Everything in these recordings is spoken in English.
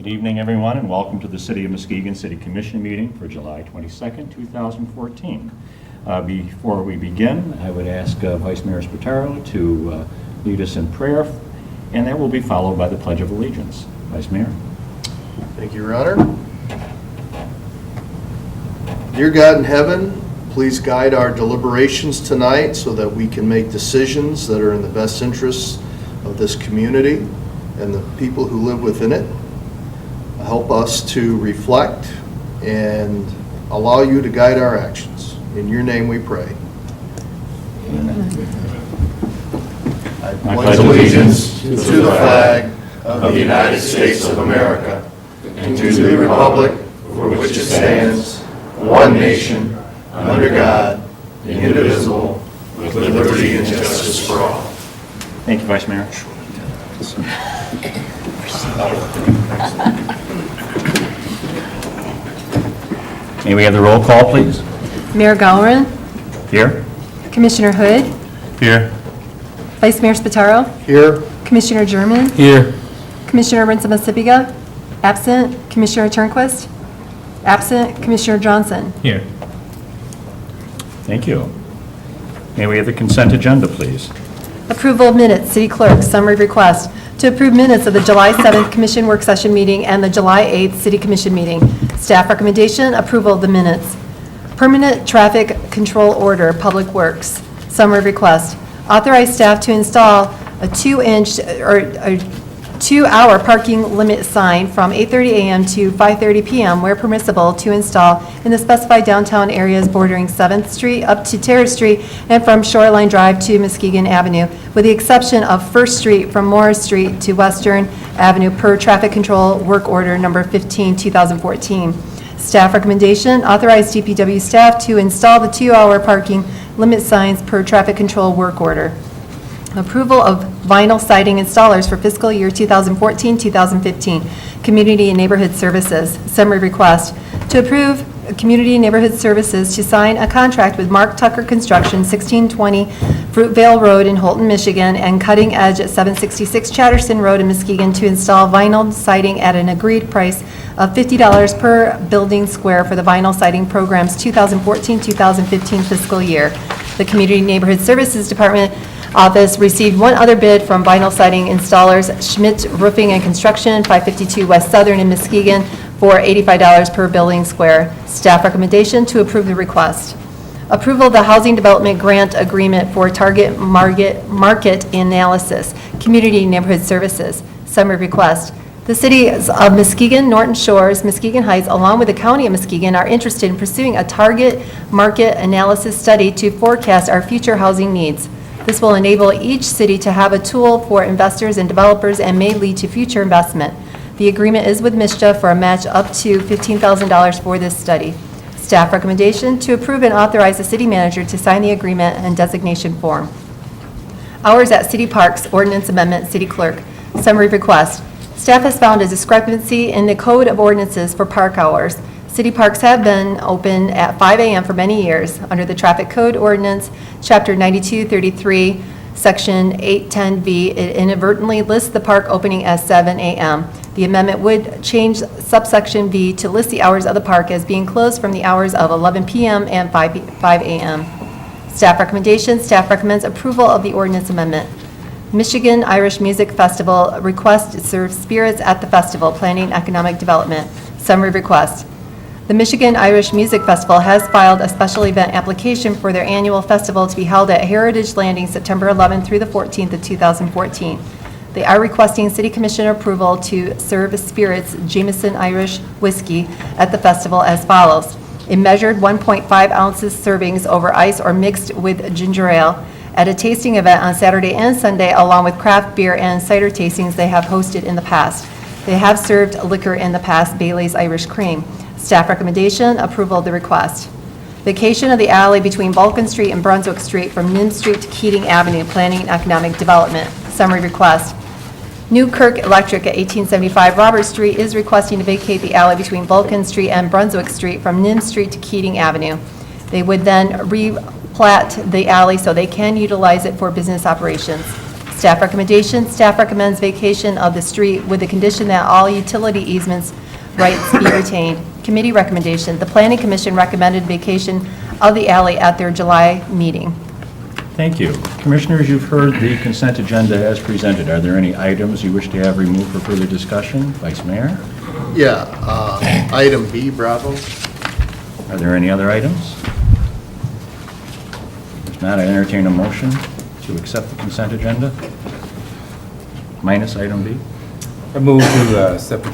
Good evening, everyone, and welcome to the City of Muskegon City Commission meeting for July 22nd, 2014. Before we begin, I would ask Vice Mayor Spataro to lead us in prayer, and that will be followed by the Pledge of Allegiance. Vice Mayor. Thank you, Your Honor. Dear God in heaven, please guide our deliberations tonight so that we can make decisions that are in the best interests of this community and the people who live within it. Help us to reflect and allow you to guide our actions. In your name we pray. Amen. I pledge allegiance to the flag of the United States of America and to the republic for which it stands, one nation, under God, indivisible, with liberty and justice for all. Thank you, Vice Mayor. May we have the roll call, please? Mayor Gowron, Here. Commissioner Hood, Here. Vice Mayor Spataro, Here. Commissioner German, Here. Commissioner Rinsema-Sipiga, absent, Commissioner Turnquist, absent, Commissioner Johnson. Here. Thank you. May we have the consent agenda, please? Approval of minutes, City Clerk, summary request to approve minutes of the July 7th Commission Work Session meeting and the July 8th City Commission meeting. Staff recommendation, approval of the minutes. Permanent traffic control order, Public Works, summary request. Authorize staff to install a 2-hour parking limit sign from 8:30 a.m. to 5:30 p.m. where permissible to install in the specified downtown areas bordering 7th Street up to Terrace Street and from Shoreline Drive to Muskegon Avenue, with the exception of 1st Street from Morris Street to Western Avenue per traffic control work order number 15, 2014. Staff recommendation, authorize DPW staff to install the 2-hour parking limit signs per traffic control work order. Approval of vinyl siding installers for fiscal year 2014-2015. Community and Neighborhood Services. Summary request to approve Community and Neighborhood Services to sign a contract with Mark Tucker Construction, 1620 Fruitvale Road in Holton, Michigan, and Cutting Edge at 766 Chatterson Road in Muskegon to install vinyl siding at an agreed price of $50 per building square for the vinyl siding program's 2014-2015 fiscal year. The Community and Neighborhood Services Department Office received one other bid from vinyl siding installers, Schmidt Roofing and Construction, 552 West Southern in Muskegon, for $85 per building square. Staff recommendation to approve the request. Approval of the Housing Development Grant Agreement for Target Market Analysis, Community and Neighborhood Services. Summary request. The cities of Muskegon, Norton Shores, Muskegon Heights, along with the County of Muskegon, are interested in pursuing a target market analysis study to forecast our future housing needs. This will enable each city to have a tool for investors and developers and may lead to future investment. The agreement is with MSHA for a match up to $15,000 for this study. Staff recommendation to approve and authorize the city manager to sign the agreement and designation form. Hours at city parks, ordinance amendment, city clerk. Summary request. Staff has found a discrepancy in the code of ordinances for park hours. City parks have been open at 5 a.m. for many years. Under the Traffic Code Ordinance, Chapter 9233, Section 810B, it inadvertently lists the park opening as 7 a.m. The amendment would change subsection B to list the hours of the park as being closed from the hours of 11 p.m. and 5 a.m. Staff recommendation, staff recommends approval of the ordinance amendment. Michigan Irish Music Festival request to serve spirits at the festival, planning economic development. Summary request. The Michigan Irish Music Festival has filed a special event application for their annual festival to be held at Heritage Landing September 11th through the 14th of 2014. They are requesting City Commissioner approval to serve spirits Jameson Irish whiskey at the festival as follows. In measured 1.5 ounces servings over ice or mixed with ginger ale at a tasting event on Saturday and Sunday, along with craft beer and cider tastings they have hosted in the past. They have served liquor in the past, Bailey's Irish Cream. Staff recommendation, approval of the request. Vacation of the alley between Vulcan Street and Brunswick Street from Nim Street to Keating Avenue, planning and economic development. Summary request. Newkirk Electric at 1875 Robert Street is requesting to vacate the alley between Vulcan Street and Brunswick Street from Nim Street to Keating Avenue. They would then replat the alley so they can utilize it for business operations. Staff recommendation, staff recommends vacation of the street with the condition that all utility easements rights be retained. Committee recommendation, the Planning Commission recommended vacation of the alley at their July meeting. Thank you. Commissioners, you've heard the consent agenda as presented. Are there any items you wish to have removed for further discussion? Vice Mayor? Yeah, item B, Bravo. Are there any other items? If not, I entertain a motion to accept the consent agenda, minus item B. I move to accept the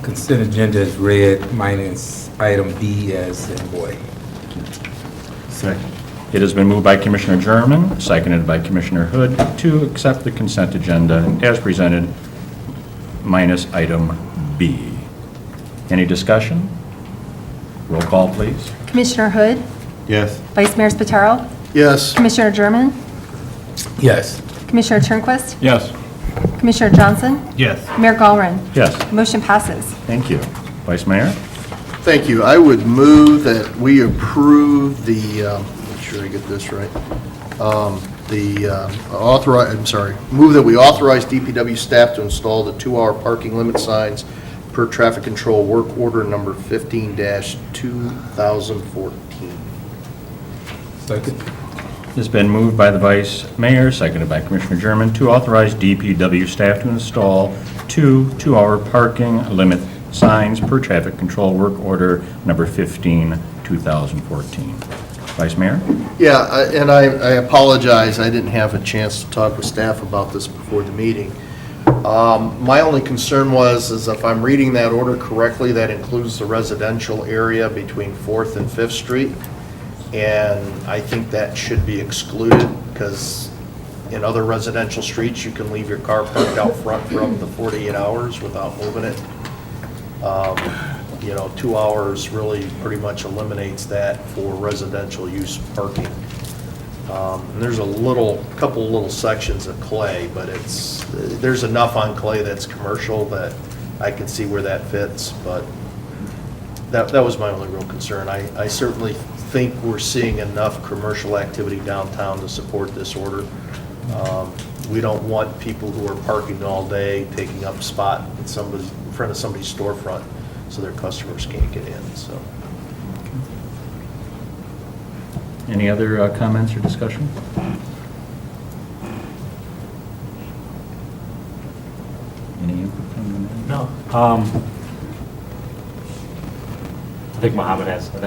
consent agenda as read, minus item B as in boy. Second. It has been moved by Commissioner German, seconded by Commissioner Hood, to accept the consent agenda as presented, minus item B. Any discussion? Roll call, please. Commissioner Hood, Yes. Vice Mayor Spataro, Yes. Commissioner German, Yes. Commissioner Turnquist, Yes. Commissioner Johnson, Yes. Mayor Gallren. Yes. Motion passes. Thank you. Vice Mayor? Thank you. I would move that we approve the, make sure I get this right. Move that we authorize DPW staff to install the 2-hour parking limit signs per traffic control work order number 15-2014. Second. It's been moved by the Vice Mayor, seconded by Commissioner German, to authorize DPW staff to install 2-hour parking limit signs per traffic control work order number 15, 2014. Vice Mayor? Yeah, and I apologize, I didn't have a chance to talk with staff about this before the meeting. My only concern is if I'm reading that order correctly, that includes the residential area between 4th and 5th Street. And I think that should be excluded because in other residential streets, you can leave your car parked out front for up to 48 hours without moving it. 2 hours really pretty much eliminates that for residential use parking. And there's couple little sections of Clay, but there's enough on Clay that's commercial that I can see where that fits, but that was my only real concern. I certainly think we're seeing enough commercial activity downtown to support this order. We don't want people who are parking all day, taking up a spot in front of somebody's storefront so their customers can't get in, so. Any other comments or discussion? Any input from the mayor? No. I think Mohammed has, but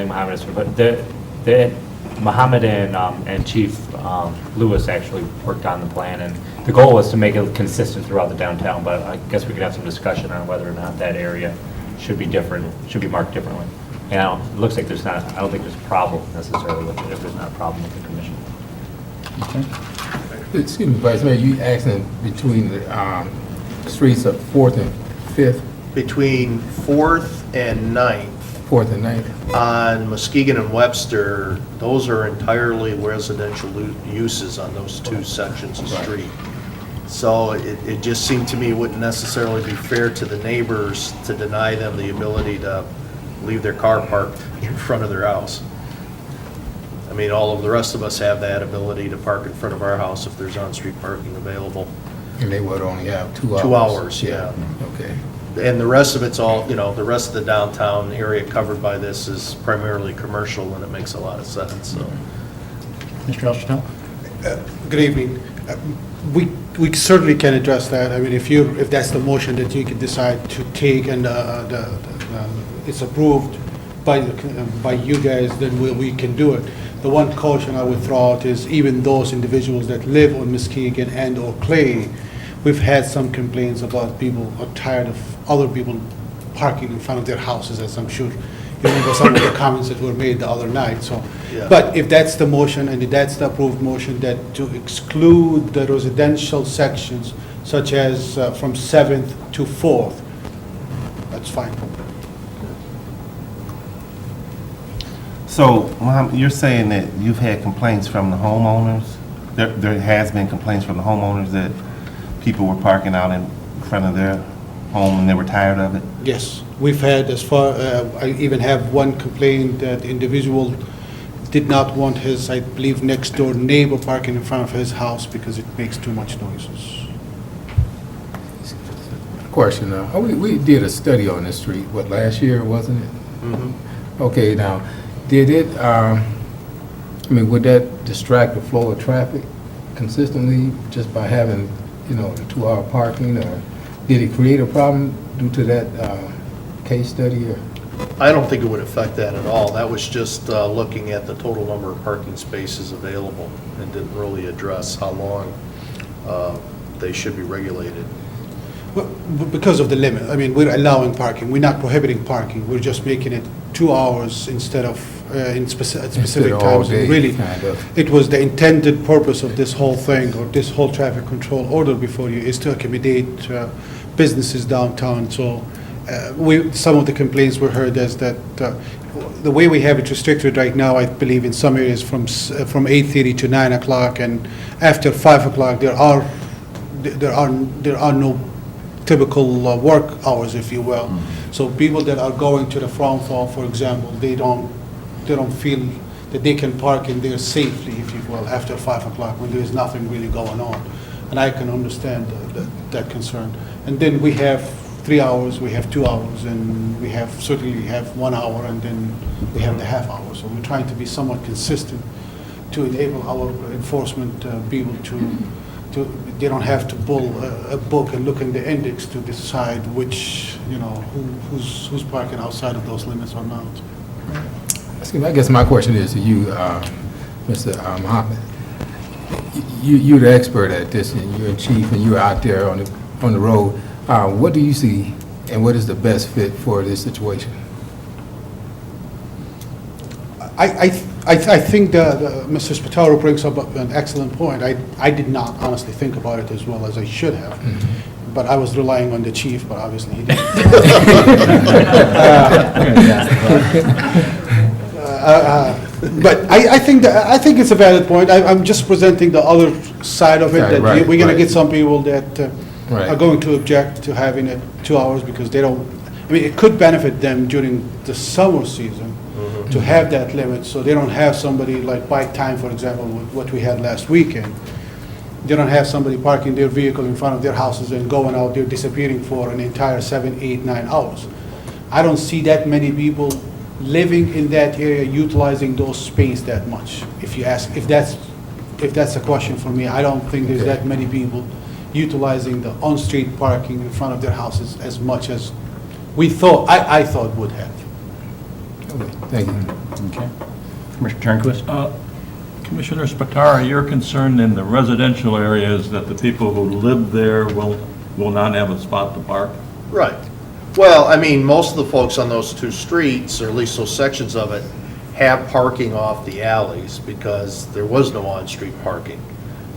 Mohammed and Chief Lewis actually worked on the plan, and the goal was to make it consistent throughout the downtown, but I guess we could have some discussion on whether or not that area should be different, should be marked differently. And it looks like I don't think there's a problem necessarily with it, if there's not a problem with the commission. Okay. Excuse me, Vice Mayor, you asking between the streets of 4th and 5th, Between 4th and 9th 4th and 9th? on Muskegon and Webster, those are entirely residential uses on those two sections of street. So it just seemed to me it wouldn't necessarily be fair to the neighbors to deny them the ability to leave their car parked in front of their house. I mean, all of the rest of us have that ability to park in front of our house if there's on-street parking available. And they would only have 2 hours? 2 hours, yeah. Okay. And the rest of it's all, the rest of the downtown area covered by this is primarily commercial, and it makes a lot of sense, so. Mr. Elstertown? Good evening. We certainly can address that. I mean, if that's the motion that you can decide to take and it's approved by you guys, then we can do it. The one caution I would throw out is even those individuals that live on Muskegon and or Clay, we've had some complaints about people are tired of other people parking in front of their houses, as I'm sure you remember some of the comments that were made the other night, so. Yeah. But if that's the motion, and if that's the approved motion, that to exclude the residential sections such as from 7th to 4th, that's fine. So, Mohammed, you're saying that you've had complaints from the homeowners? There has been complaints from the homeowners that people were parking out in front of their home and they were tired of it? Yes, we've had I even have one complaint that individual did not want his, I believe, next door neighbor parking in front of his house because it makes too much noises. Question, we did a study on this street, what, last year, wasn't it? Okay, now, did it, would that distract the flow of traffic consistently just by having, the 2-hour parking, or did it create a problem due to that case study, or? I don't think it would affect that at all. That was just looking at the total number of parking spaces available and didn't really address how long they should be regulated. Well, because of the limit, we're allowing parking, we're not prohibiting parking, we're just making it 2 hours instead of at specific Instead of all times. And day, really, kind of. it was the intended purpose of this whole thing, or this whole traffic control order before you, is to accommodate businesses downtown. So some of the complaints we heard is that the way we have it restricted right now, I believe in some areas from 8:30 to 9 o'clock, and after 5 o'clock, there are no typical work hours, if you will. So people that are going to the front hall, for example, they don't feel that they can park in there safely, if you will, after 5 o'clock when there is nothing really going on. And I can understand that concern. And then we have 3 hours, we have 2 hours, and we certainly have 1 hour, and then we have the half hour. So we're trying to be somewhat consistent to enable our enforcement people they don't have to pull a book and look in the index to decide which, who's parking outside of those limits or not. I guess my question is to you, Mr. Mohammed. You're the expert at this, and you're in chief, and you're out there on the road. What do you see, and what is the best fit for this situation? I think that Mr. Spataro brings up an excellent point. I did not honestly think about it as well as I should have, but I was relying on the chief, but obviously he didn't. But I think it's a valid point. I'm just presenting the other side of it, that Right, we're going to right. get some people that Right. are going to object to having it 2 hours because they don't, it could benefit them during the summer season to have that limit, so they don't have somebody like bike time, for example, what we had last weekend. They don't have somebody parking their vehicle in front of their houses and going out there disappearing for an entire 7, 8, 9 hours. I don't see that many people living in that area utilizing those space that much. If you ask, if that's a question for me, I don't think there's that many people utilizing the on-street parking in front of their houses as much as we thought, I thought would have. Okay, thank you. Okay. Commissioner Turnquist? Commissioner Spataro, you're concerned in the residential areas that the people who live there will not have a spot to park? Right. Well, most of the folks on those two streets, or at least those sections of it, have parking off the alleys because there was no on-street parking.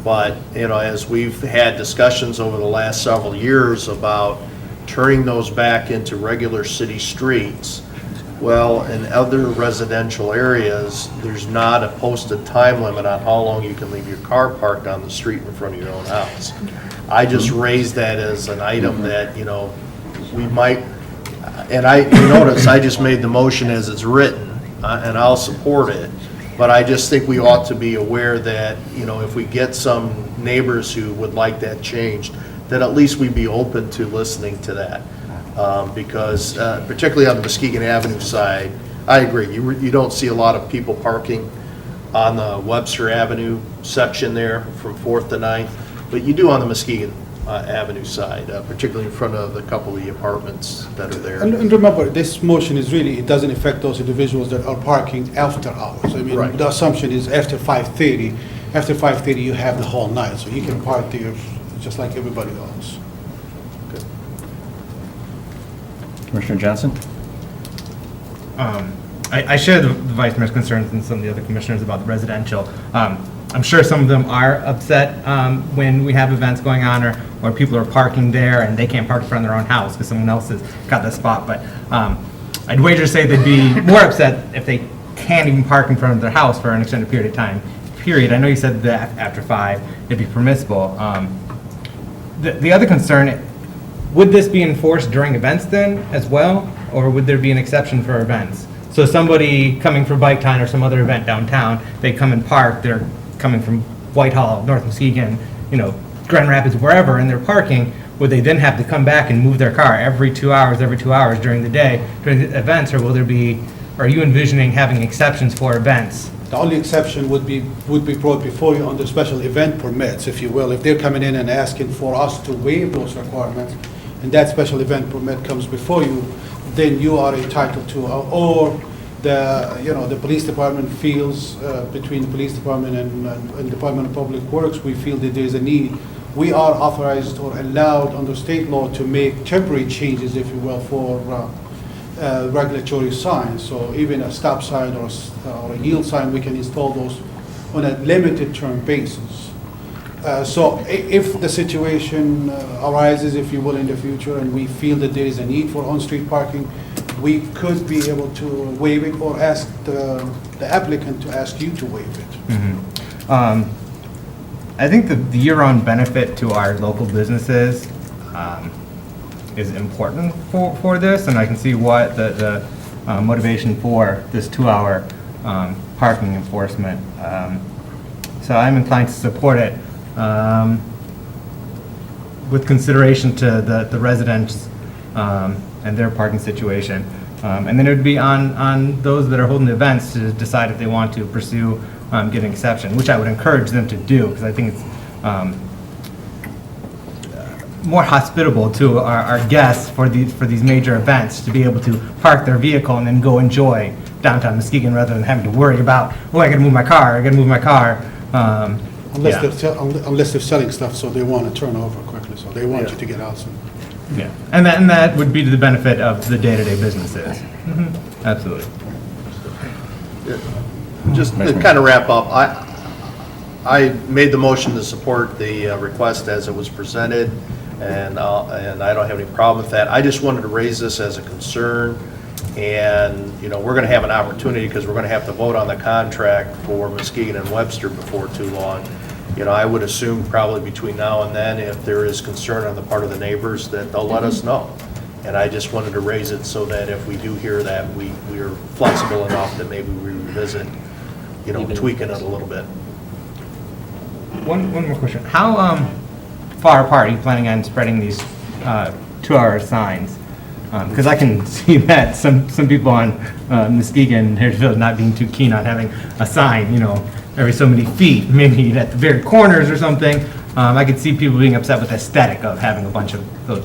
But, as we've had discussions over the last several years about turning those back into regular city streets, well, in other residential areas, there's not a posted time limit on how long you can leave your car parked on the street in front of your own house. I just raised that as an item that, we might, and you notice, I just made the motion as it's written, and I'll support it, but I just think we ought to be aware that, if we get some neighbors who would like that changed, that at least we'd be open to listening to that. Because particularly on the Muskegon Avenue side, I agree, you don't see a lot of people parking on the Webster Avenue section there from 4th to 9th, but you do on the Muskegon Avenue side, particularly in front of a couple of the apartments that are there. And remember, this motion is really, it doesn't affect those individuals that are parking after hours. Right. The assumption is after 5:30, you have the whole night, so you can park there just like everybody else. Commissioner Johnson? I share the Vice Mayor's concerns and some of the other commissioners about the residential. I'm sure some of them are upset when we have events going on or people are parking there and they can't park in front of their own house because someone else has got the spot. But I'd wager to say they'd be more upset if they can't even park in front of their house for an extended period of time. Period. I know you said that after 5 it'd be permissible. The other concern, would this be enforced during events then as well, or would there be an exception for events? So somebody coming for Bike Town or some other event downtown, they come and park, they're coming from Whitehall, North Muskegon, Grand Rapids, wherever, and they're parking, would they then have to come back and move their car every 2 hours during the day, during the events, or are you envisioning having exceptions for events? The only exception would be brought before you under special event permits, if you will. If they're coming in and asking for us to waive those requirements, and that special event permit comes before you, then you are entitled to, or the police department feels, between the police department and Department of Public Works, we feel that there's a need. We are authorized or allowed under state law to make temporary changes, if you will, for regulatory signs. So even a stop sign or a yield sign, we can install those on a limited term basis. So if the situation arises, if you will, in the future, and we feel that there is a need for on-street parking, we could be able to waive it or ask the applicant to ask you to waive it. I think the year-round benefit to our local businesses is important for this, and I can see what the motivation for this 2-hour parking enforcement. So I'm inclined to support it with consideration to the residents and their parking situation. And then it would be on those that are holding the events to decide if they want to pursue getting an exception, which I would encourage them to do, because I think it's more hospitable to our guests for these major events to be able to park their vehicle and then go enjoy downtown Muskegon rather than having to worry about, I gotta move my car, Unless they're selling stuff, so they want to turn over quickly, so they want you to get out soon. Yeah, and that would be to the benefit of the day-to-day businesses. Absolutely. Just to kind of wrap up, I made the motion to support the request as it was presented, and I don't have any problem with that. I just wanted to raise this as a concern, and, we're going to have an opportunity, because we're going to have to vote on the contract for Muskegon and Webster before too long. I would assume probably between now and then, if there is concern on the part of the neighbors, that they'll let us know. And I just wanted to raise it so that if we do hear that, we are flexible enough that maybe we revisit, tweaking it a little bit. One more question. How far apart are you planning on spreading these 2-hour signs? Because I can see that some people on Muskegon and Harrisville not being too keen on having a sign, every so many feet, maybe at the very corners or something. I could see people being upset with the aesthetic of having a bunch of those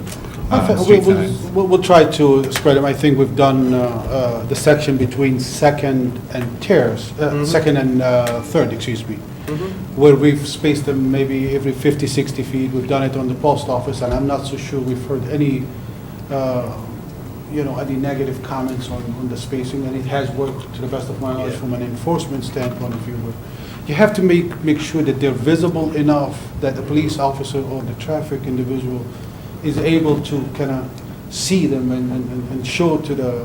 street signs. We'll try to spread them. I think we've done the section between Second and Second and Third, where we've spaced them maybe every 50, 60 feet. We've done it on the post office, and I'm not so sure we've heard any any negative comments on the spacing, and it has worked, to the best of my knowledge, from an enforcement standpoint, if you would. You have to make sure that they're visible enough that the police officer or the traffic individual is able to kind of see them and show to the,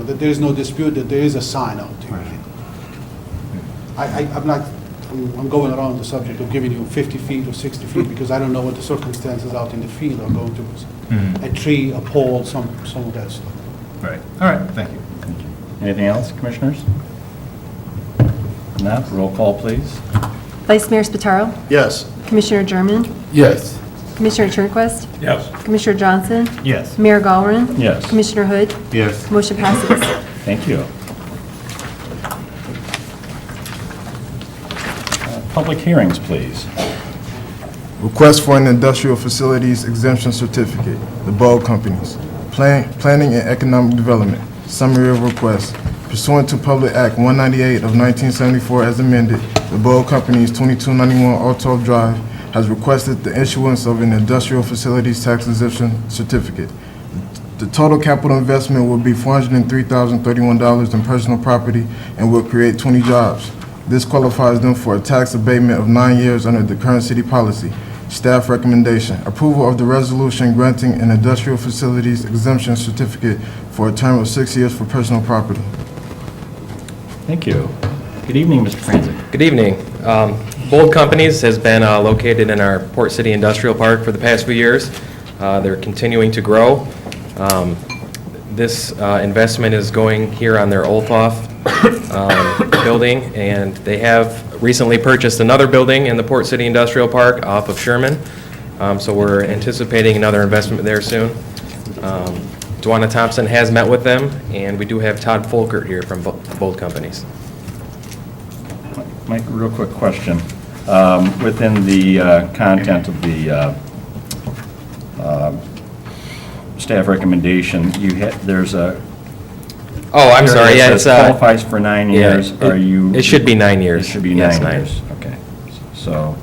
that there is no dispute that there is a sign out there. I'm going around the subject of giving you 50 feet or 60 feet, because I don't know what the circumstances out in the field are going to be. A tree, a pole, some of that stuff. Right. All right. Thank you. Anything else, commissioners? Not, roll call, please. Vice Mayor Spataro? Yes. Commissioner German? Yes. Commissioner Turnquist? Yes. Commissioner Johnson? Yes. Mayor Gallren? Yes. Commissioner Hood? Yes. Motion passes. Thank you. Public hearings, please. Request for an industrial facilities exemption certificate, the Bold Companies. Planning and Economic Development, summary of request. Pursuant to Public Act 198 of 1974 as amended, the Bold Companies 2291 Altorf Drive has requested the issuance of an industrial facilities tax exemption certificate. The total capital investment will be $403,031 in personal property and will create 20 jobs. This qualifies them for a tax abatement of 9 years under the current city policy. Staff recommendation, approval of the resolution granting an industrial facilities exemption certificate for a term of 6 years for personal property. Thank you. Good evening, Mr. Franzik. Good evening. Bold Companies has been located in our Port City Industrial Park for the past few years. They're continuing to grow. This investment is going here on their Olthoff building, and they have recently purchased another building in the Port City Industrial Park off of Sherman. So we're anticipating another investment there soon. Dwana Thompson has met with them, and we do have Todd Folkert here from both companies. Mike, a real quick question. Within the content of the staff recommendation, there's a... Oh, I'm sorry, yeah, it's... qualifies for 9 years. Are you... It should be 9 years. It should be Yes, 9 years. Okay. So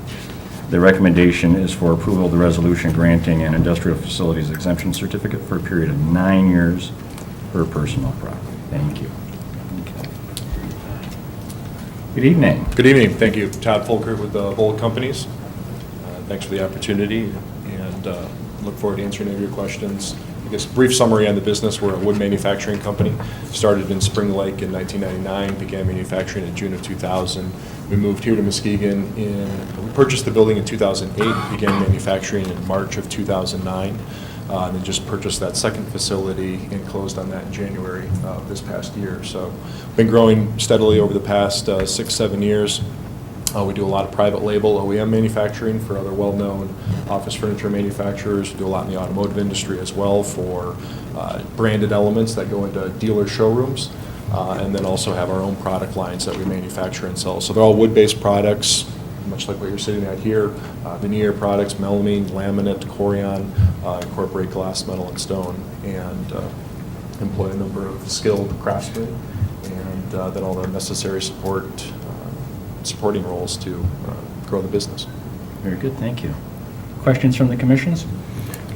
the recommendation is for approval of the resolution granting an industrial facilities exemption certificate for a period of 9 years per personal property. Thank you. Okay. Good evening. Good evening. Thank you. Todd Folkert with Bold Companies. Thanks for the opportunity, and look forward to answering any of your questions. I guess brief summary on the business. We're a wood manufacturing company. Started in Spring Lake in 1999, began manufacturing in June of 2000. We moved here to Muskegon we purchased the building in 2008, began manufacturing in March of 2009, and then just purchased that second facility and closed on that in January of this past year. So been growing steadily over the past 6-7 years. We do a lot of private label OEM manufacturing for other well-known office furniture manufacturers. We do a lot in the automotive industry as well for branded elements that go into dealer showrooms, and then also have our own product lines that we manufacture and sell. So they're all wood-based products, much like what you're sitting at here. Veneer products, melamine, laminate, Corian, incorporate glass, metal, and stone, and employ a number of skilled craftsmen, and then all the necessary supporting roles to grow the business. Very good, thank you. Questions from the commissions?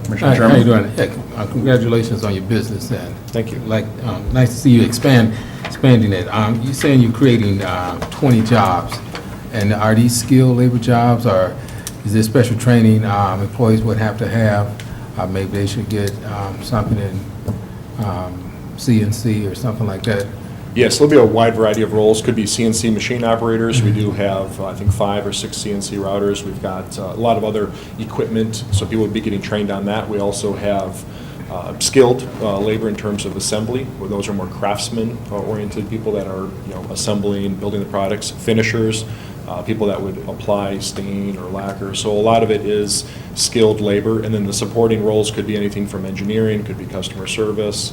Commissioner Hi, how you Sherman? doing? Yeah, congratulations on your business, and Thank you. nice to see you expanding it. You're saying you're creating 20 jobs, and are these skilled labor jobs, or is there special training employees would have to have? Maybe they should get something in CNC or something like that. Yes, there'll be a wide variety of roles. Could be CNC machine operators. We do have, I think, 5 or 6 CNC routers. We've got a lot of other equipment, so people would be getting trained on that. We also have skilled labor in terms of assembly, where those are more craftsman-oriented people that are, assembling, building the products, finishers, people that would apply stain or lacquer. So a lot of it is skilled labor, and then the supporting roles could be anything from engineering, could be customer service.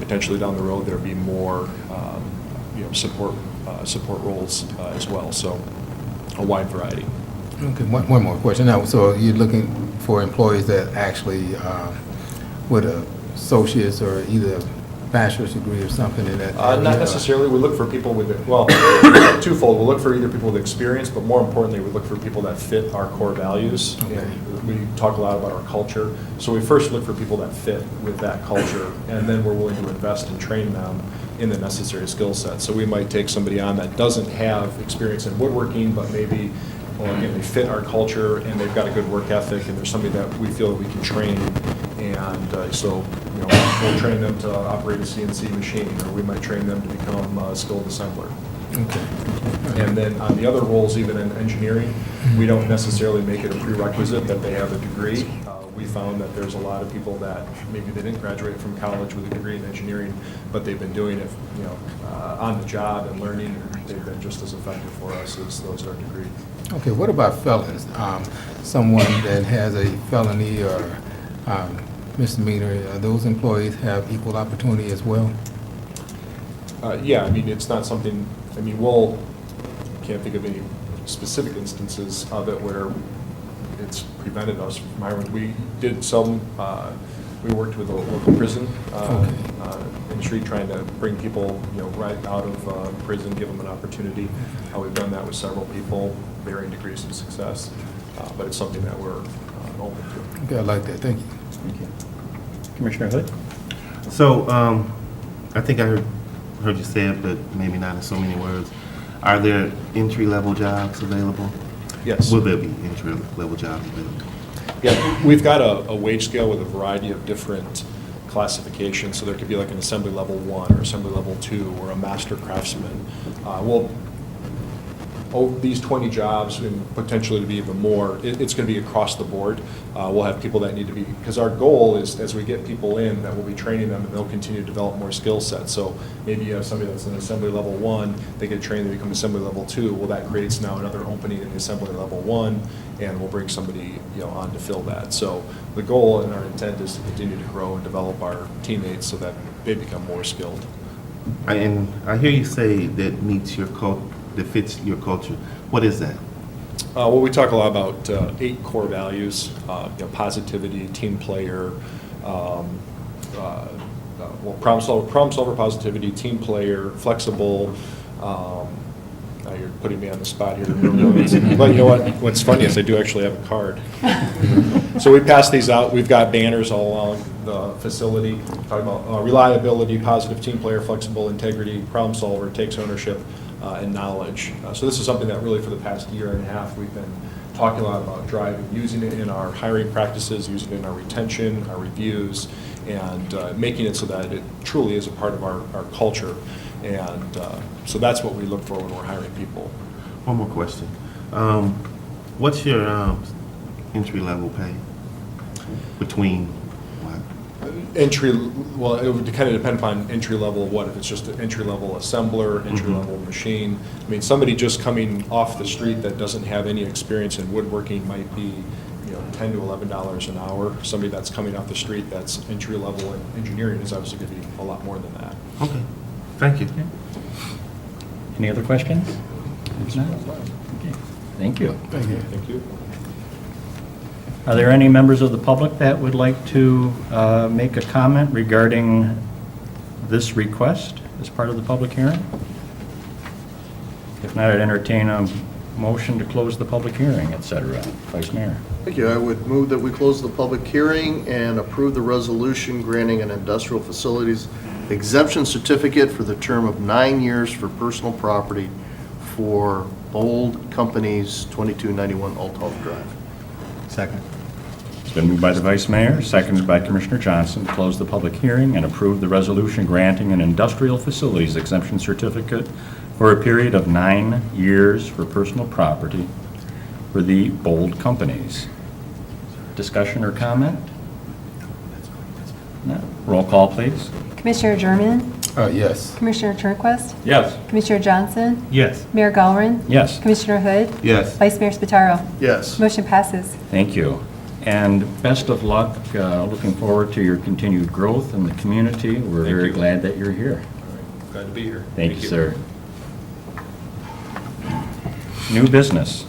Potentially down the road there'll be more, support roles as well. So a wide variety. Okay, one more question. Now, so you're looking for employees that actually with associates or either bachelor's degree or something in that? Not necessarily. We look for people with, twofold. We'll look for either people with experience, but more importantly, we look for people that fit our core values. Okay. And we talk a lot about our culture. So we first look for people that fit with that culture, and then we're willing to invest and train them in the necessary skill set. So we might take somebody on that doesn't have experience in woodworking, but maybe, again, they fit our culture and they've got a good work ethic, and there's somebody that we feel that we can train. And so we'll train them to operate a CNC machine, or we might train them to become a skilled assembler. Okay. And then on the other roles, even in engineering, we don't necessarily make it a prerequisite that they have a degree. We found that there's a lot of people that maybe they didn't graduate from college with a degree in engineering, but they've been doing it, on the job and learning, and they've been just as effective for us as those that are degree. Okay, what about felons? Someone that has a felony or misdemeanor, those employees have equal opportunity as well? Yeah, it's not something, can't think of any specific instances of it where it's prevented us from hiring. We did some, we worked with a local prison industry, trying to bring people, right out of prison, give them an opportunity. We've done that with several people, varying degrees of success, but it's something that we're open to. Okay, I like that, thank you. Thank you. Commissioner Hood? So, I think I heard you say it, but maybe not in so many words. Are there entry-level jobs available? Yes. Will there be entry-level jobs available? Yeah, we've got a wage scale with a variety of different classifications. So there could be like an assembly level 1 or assembly level 2 or a master craftsman. We'll these 20 jobs, and potentially to be even more, it's going to be across the board. We'll have people that need to be, because our goal is, as we get people in, that we'll be training them and they'll continue to develop more skill sets. So maybe you have somebody that's in assembly level 1, they get trained, they become assembly level 2. Well, that creates now another opening in the assembly level 1, and we'll bring somebody, on to fill that. So the goal and our intent is to continue to grow and develop our teammates so that they become more skilled. And I hear you say that meets your that fits your culture. What is that? Well, we talk a lot about 8 core values, positivity, team player, problem solver, positivity, team player, flexible. Now you're putting me on the spot here. But you know what? What's funny is I do actually have a card. So we pass these out. We've got banners all along the facility talking about reliability, positive team player, flexible, integrity, problem solver, takes ownership, and knowledge. So this is something that really for the past year and a half we've been talking a lot about driving, using it in our hiring practices, using it in our retention, our reviews, and making it so that it truly is a part of our culture. And so that's what we look for when we're hiring people. One more question. What's your entry-level pay between what? Well, it would kind of depend upon entry level what. If it's just an entry level assembler, entry level machine. I mean, somebody just coming off the street that doesn't have any experience in woodworking might be, $10 to $11 an hour. Somebody that's coming off the street that's entry level in engineering is obviously going to be a lot more than that. Okay, thank you. Any other questions? If not, okay. Thank you. Thank you. Are there any members of the public that would like to make a comment regarding this request as part of the public hearing? If not, I'd entertain a motion to close the public hearing, et cetera. Vice Mayor. Thank you. I would move that we close the public hearing and approve the resolution granting an industrial facilities exemption certificate for the term of 9 years for personal property for Bold Companies, 2291 Althoff Drive. Second. It's been moved by the Vice Mayor, seconded by Commissioner Johnson, to close the public hearing and approve the resolution granting an industrial facilities exemption certificate for a period of 9 years for personal property for the Bold Companies. Discussion or comment? No. Roll call, please. Commissioner German, Yes. Commissioner Turnquist, Yes. Commissioner Johnson, Yes. Mayor Gowron, Yes. Commissioner Hood, Yes. Vice Mayor Spataro. Yes. Motion passes. Thank you. And best of luck. Looking forward to your continued growth in the community. We're Thank very you. glad that you're here. Glad to be here. Thank you, sir. New business.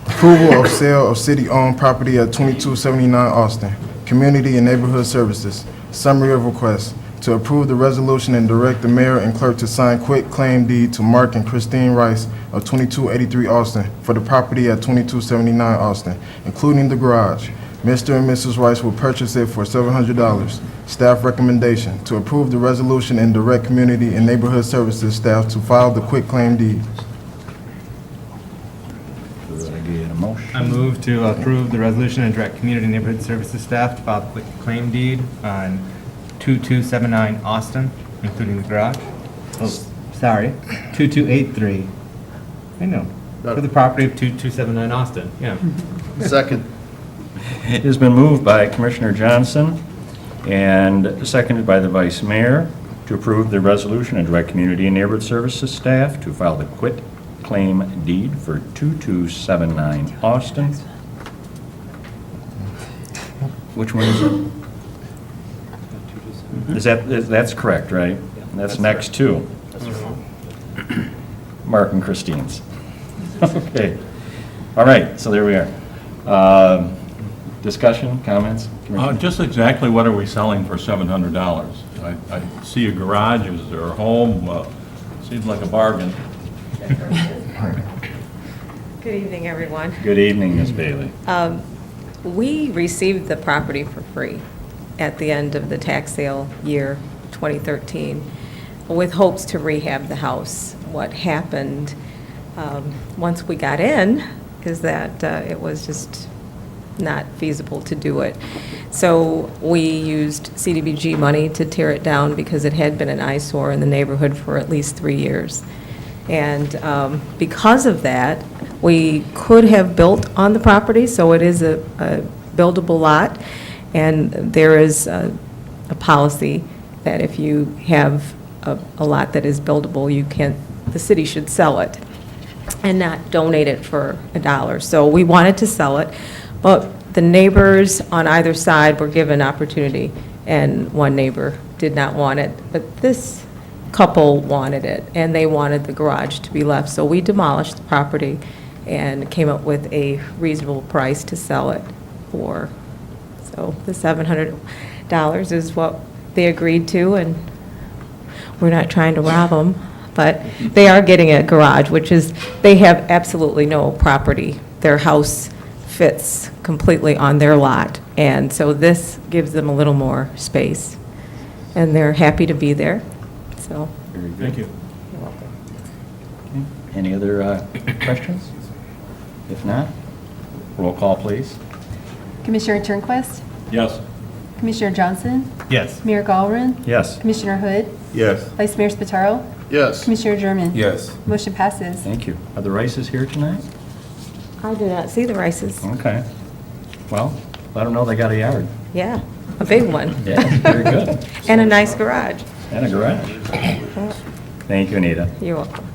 Approval of sale of city-owned property at 2279 Austin. Community and Neighborhood Services. Summary of request. To approve the resolution and direct the mayor and clerk to sign quit claim deed to Mark and Christine Rice of 2283 Austin for the property at 2279 Austin, including the garage. Mr. and Mrs. Rice will purchase it for $700. Staff recommendation. To approve the resolution and direct Community and Neighborhood Services staff to file the quit claim deed. Could I get a motion? I move to approve the resolution and direct Community and Neighborhood Services staff to file the quit claim deed on 2279 Austin, including the garage. Oh, sorry, 2283. I know, for the property of 2279 Austin, yeah. Second. It has been moved by Commissioner Johnson and seconded by the Vice Mayor to approve the resolution and direct Community and Neighborhood Services staff to file the quit claim deed for 2279 Austin. Which one is it? That's correct, right? That's next to Mark and Christine's. Okay. All right, so there we are. Discussion, comments? Commissioner? Just exactly what are we selling for $700? I see a garage, is there a home? Seems like a bargain. Good evening, everyone. Good evening, Ms. Bailey. We received the property for free at the end of the tax sale year 2013 with hopes to rehab the house. What happened once we got in is that it was just not feasible to do it. So we used CDBG money to tear it down because it had been an eyesore in the neighborhood for at least 3 years. And because of that, we could have built on the property, so it is a buildable lot. And there is a policy that if you have a lot that is buildable, the city should sell it and not donate it for $1. So we wanted to sell it, but the neighbors on either side were given opportunity, and one neighbor did not want it. But this couple wanted it, and they wanted the garage to be left. So we demolished the property and came up with a reasonable price to sell it for. So the $700 is what they agreed to, and we're not trying to rob them, but they are getting a garage, which is, they have absolutely no property. Their house fits completely on their lot, and so this gives them a little more space, and they're happy to be there, so. Very good. Thank you. You're welcome. Okay. Any other questions? If not, roll call, please. Commissioner Turnquist? Yes. Commissioner Johnson? Yes. Mayor Galvin? Yes. Commissioner Hood? Yes. Vice Mayor Spataro? Yes. Commissioner German? Yes. Motion passes. Thank you. Are the Rices here tonight? I do not see the Rices. Okay. Well, let them know they got a yard. Yeah, a big one. Yeah, very good. And a nice garage. And a garage. Thank you, Anita. You're welcome.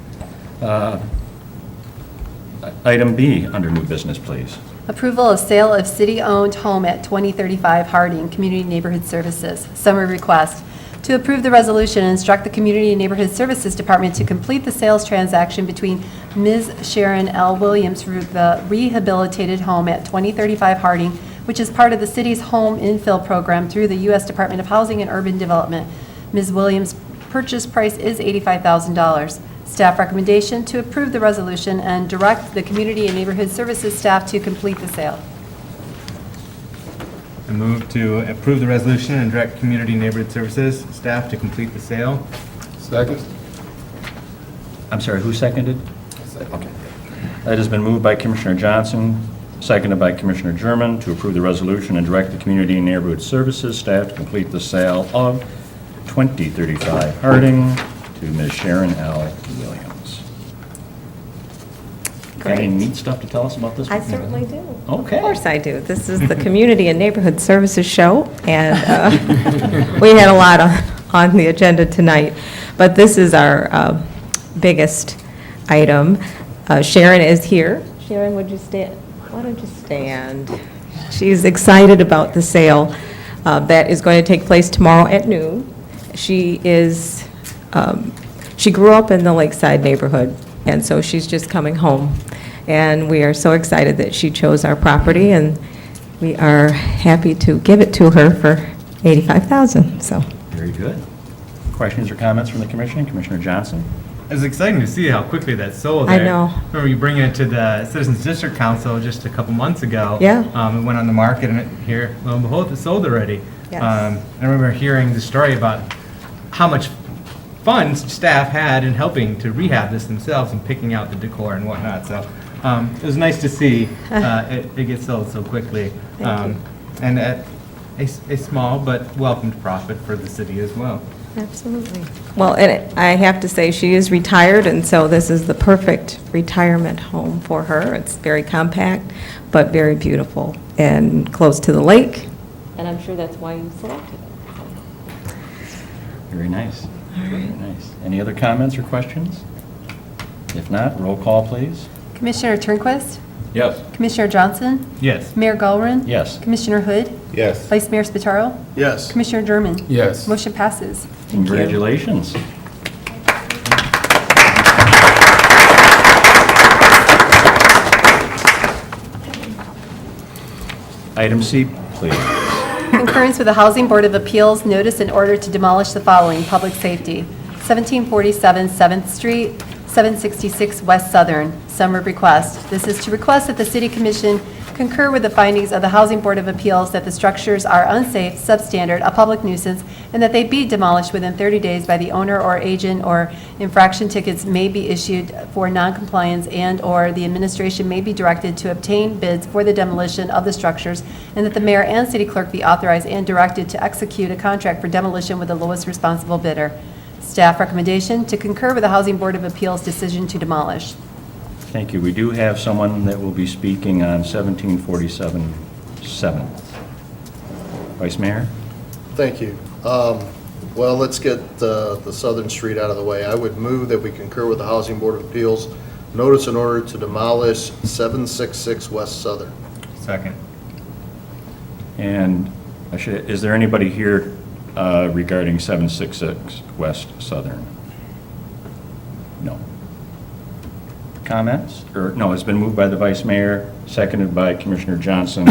Item B, under new business, please. Approval of sale of city-owned home at 2035 Harding, Community Neighborhood Services. Summary request. To approve the resolution and instruct the Community and Neighborhood Services Department to complete the sales transaction between Ms. Sharon L. Williams for the rehabilitated home at 2035 Harding, which is part of the city's home infill program through the U.S. Department of Housing and Urban Development. Ms. Williams' purchase price is $85,000. Staff recommendation to approve the resolution and direct the Community and Neighborhood Services staff to complete the sale. I move to approve the resolution and direct Community and Neighborhood Services staff to complete the sale. Second? I'm sorry, who seconded? Okay. That has been moved by Commissioner Johnson, seconded by Commissioner German, to approve the resolution and direct the Community and Neighborhood Services staff to complete the sale of 2035 Harding to Ms. Sharon L. Williams. Got any Great. neat stuff to tell us about this I one? certainly do. Okay. Of course I do. This is the Community and Neighborhood Services Show, and we had a lot on the agenda tonight, but this is our biggest item. Sharon is here. Sharon, would you stand? Why don't you stand? She's excited about the sale that is going to take place tomorrow at noon. She grew up in the Lakeside neighborhood, and so she's just coming home. And we are so excited that she chose our property, and we are happy to give it to her for $85,000, so. Very good. Questions or comments from the commission? Commissioner Johnson? It was exciting to see how quickly that sold I there. know. Remember you bringing it to the Citizens District Council just a couple months ago. Yeah. It went on the market, and here, lo and behold, it sold already. Yes. I remember hearing the story about how much fun staff had in helping to rehab this themselves and picking out the decor and whatnot. So it was nice to see it get sold so quickly. Thank you. And at a small but welcomed profit for the city as well. Absolutely. Well, and I have to say, she is retired, and so this is the perfect retirement home for her. It's very compact, but very beautiful, and close to the lake, and I'm sure that's why you selected it. Very nice. Very nice. Any other comments or questions? If not, roll call, please. Commissioner Turnquist? Yes. Commissioner Johnson? Yes. Mayor Galvin? Yes. Commissioner Hood? Yes. Vice Mayor Spataro? Yes. Commissioner German? Yes. Motion passes. Congratulations. Item C, please. Concurrence with the Housing Board of Appeals notice and order to demolish the following: public safety, 1747 7th Street, 766 West Southern. Summary request. This is to request that the City Commission concur with the findings of the Housing Board of Appeals that the structures are unsafe, substandard, a public nuisance, and that they be demolished within 30 days by the owner or agent, or infraction tickets may be issued for noncompliance, and/or the administration may be directed to obtain bids for the demolition of the structures, and that the mayor and city clerk be authorized and directed to execute a contract for demolition with the lowest responsible bidder. Staff recommendation to concur with the Housing Board of Appeals decision to demolish. Thank you. We do have someone that will be speaking on 1747 7th. Vice Mayor? Thank you. Well, let's get the Southern Street out of the way. I would move that we concur with the Housing Board of Appeals notice in order to demolish 766 West Southern. Second. And is there anybody here regarding 766 West Southern? No. Comments? Or, no, it's been moved by the Vice Mayor, seconded by Commissioner Johnson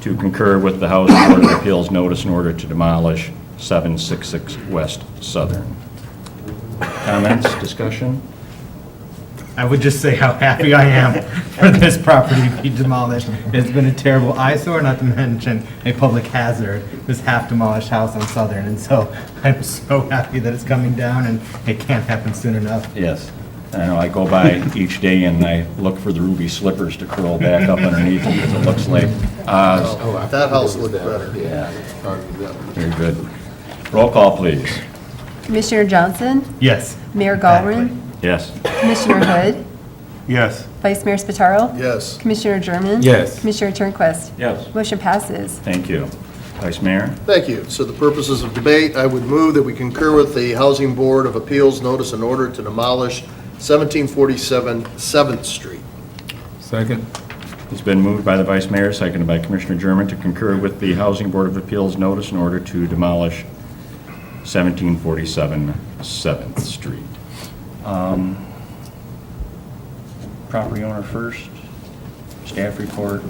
to concur with the Housing Board of Appeals notice in order to demolish 766 West Southern. Comments, discussion? I would just say how happy I am for this property to be demolished. It's been a terrible eyesore, not to mention a public hazard, this half-demolished house on Southern. And so I'm so happy that it's coming down, and it can't happen soon enough. Yes. I know, I go by each day and I look for the ruby slippers to curl back up underneath it, because it looks like Oz. That house looked better. Yeah. Very good. Roll call, please. Commissioner Johnson? Yes. Mayor Galvin? Yes. Commissioner Hood? Yes. Vice Mayor Spataro? Yes. Commissioner German? Yes. Commissioner Turnquist? Yes. Motion passes. Thank you. Vice Mayor? Thank you. So the purposes of debate, I would move that we concur with the Housing Board of Appeals notice in order to demolish 1747 7th Street. Second. It's been moved by the Vice Mayor, seconded by Commissioner German, to concur with the Housing Board of Appeals notice in order to demolish 1747 7th Street. Property owner first, staff report.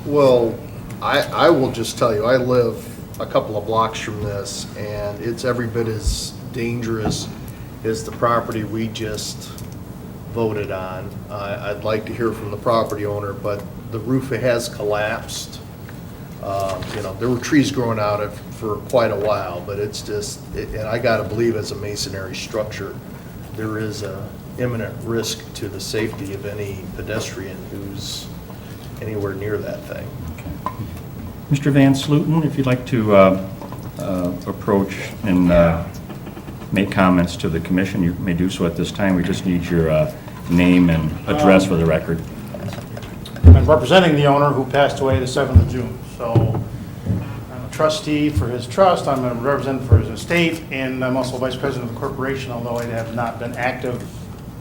Well, I will just tell you, I live a couple of blocks from this, and it's every bit as dangerous as the property we just voted on. I'd like to hear from the property owner, but the roof has collapsed. There were trees growing out of for quite a while, but it's just, and I gotta believe it's a masonry structure. There is a imminent risk to the safety of any pedestrian who's anywhere near that thing. Mr. Van Sluten, if you'd like to approach and make comments to the commission, you may do so at this time. We just need your name and address for the record. I'm representing the owner who passed away the 7th of June. So I'm a trustee for his trust, I'm a representative for his estate, and I'm also vice president of the corporation, although I have not been active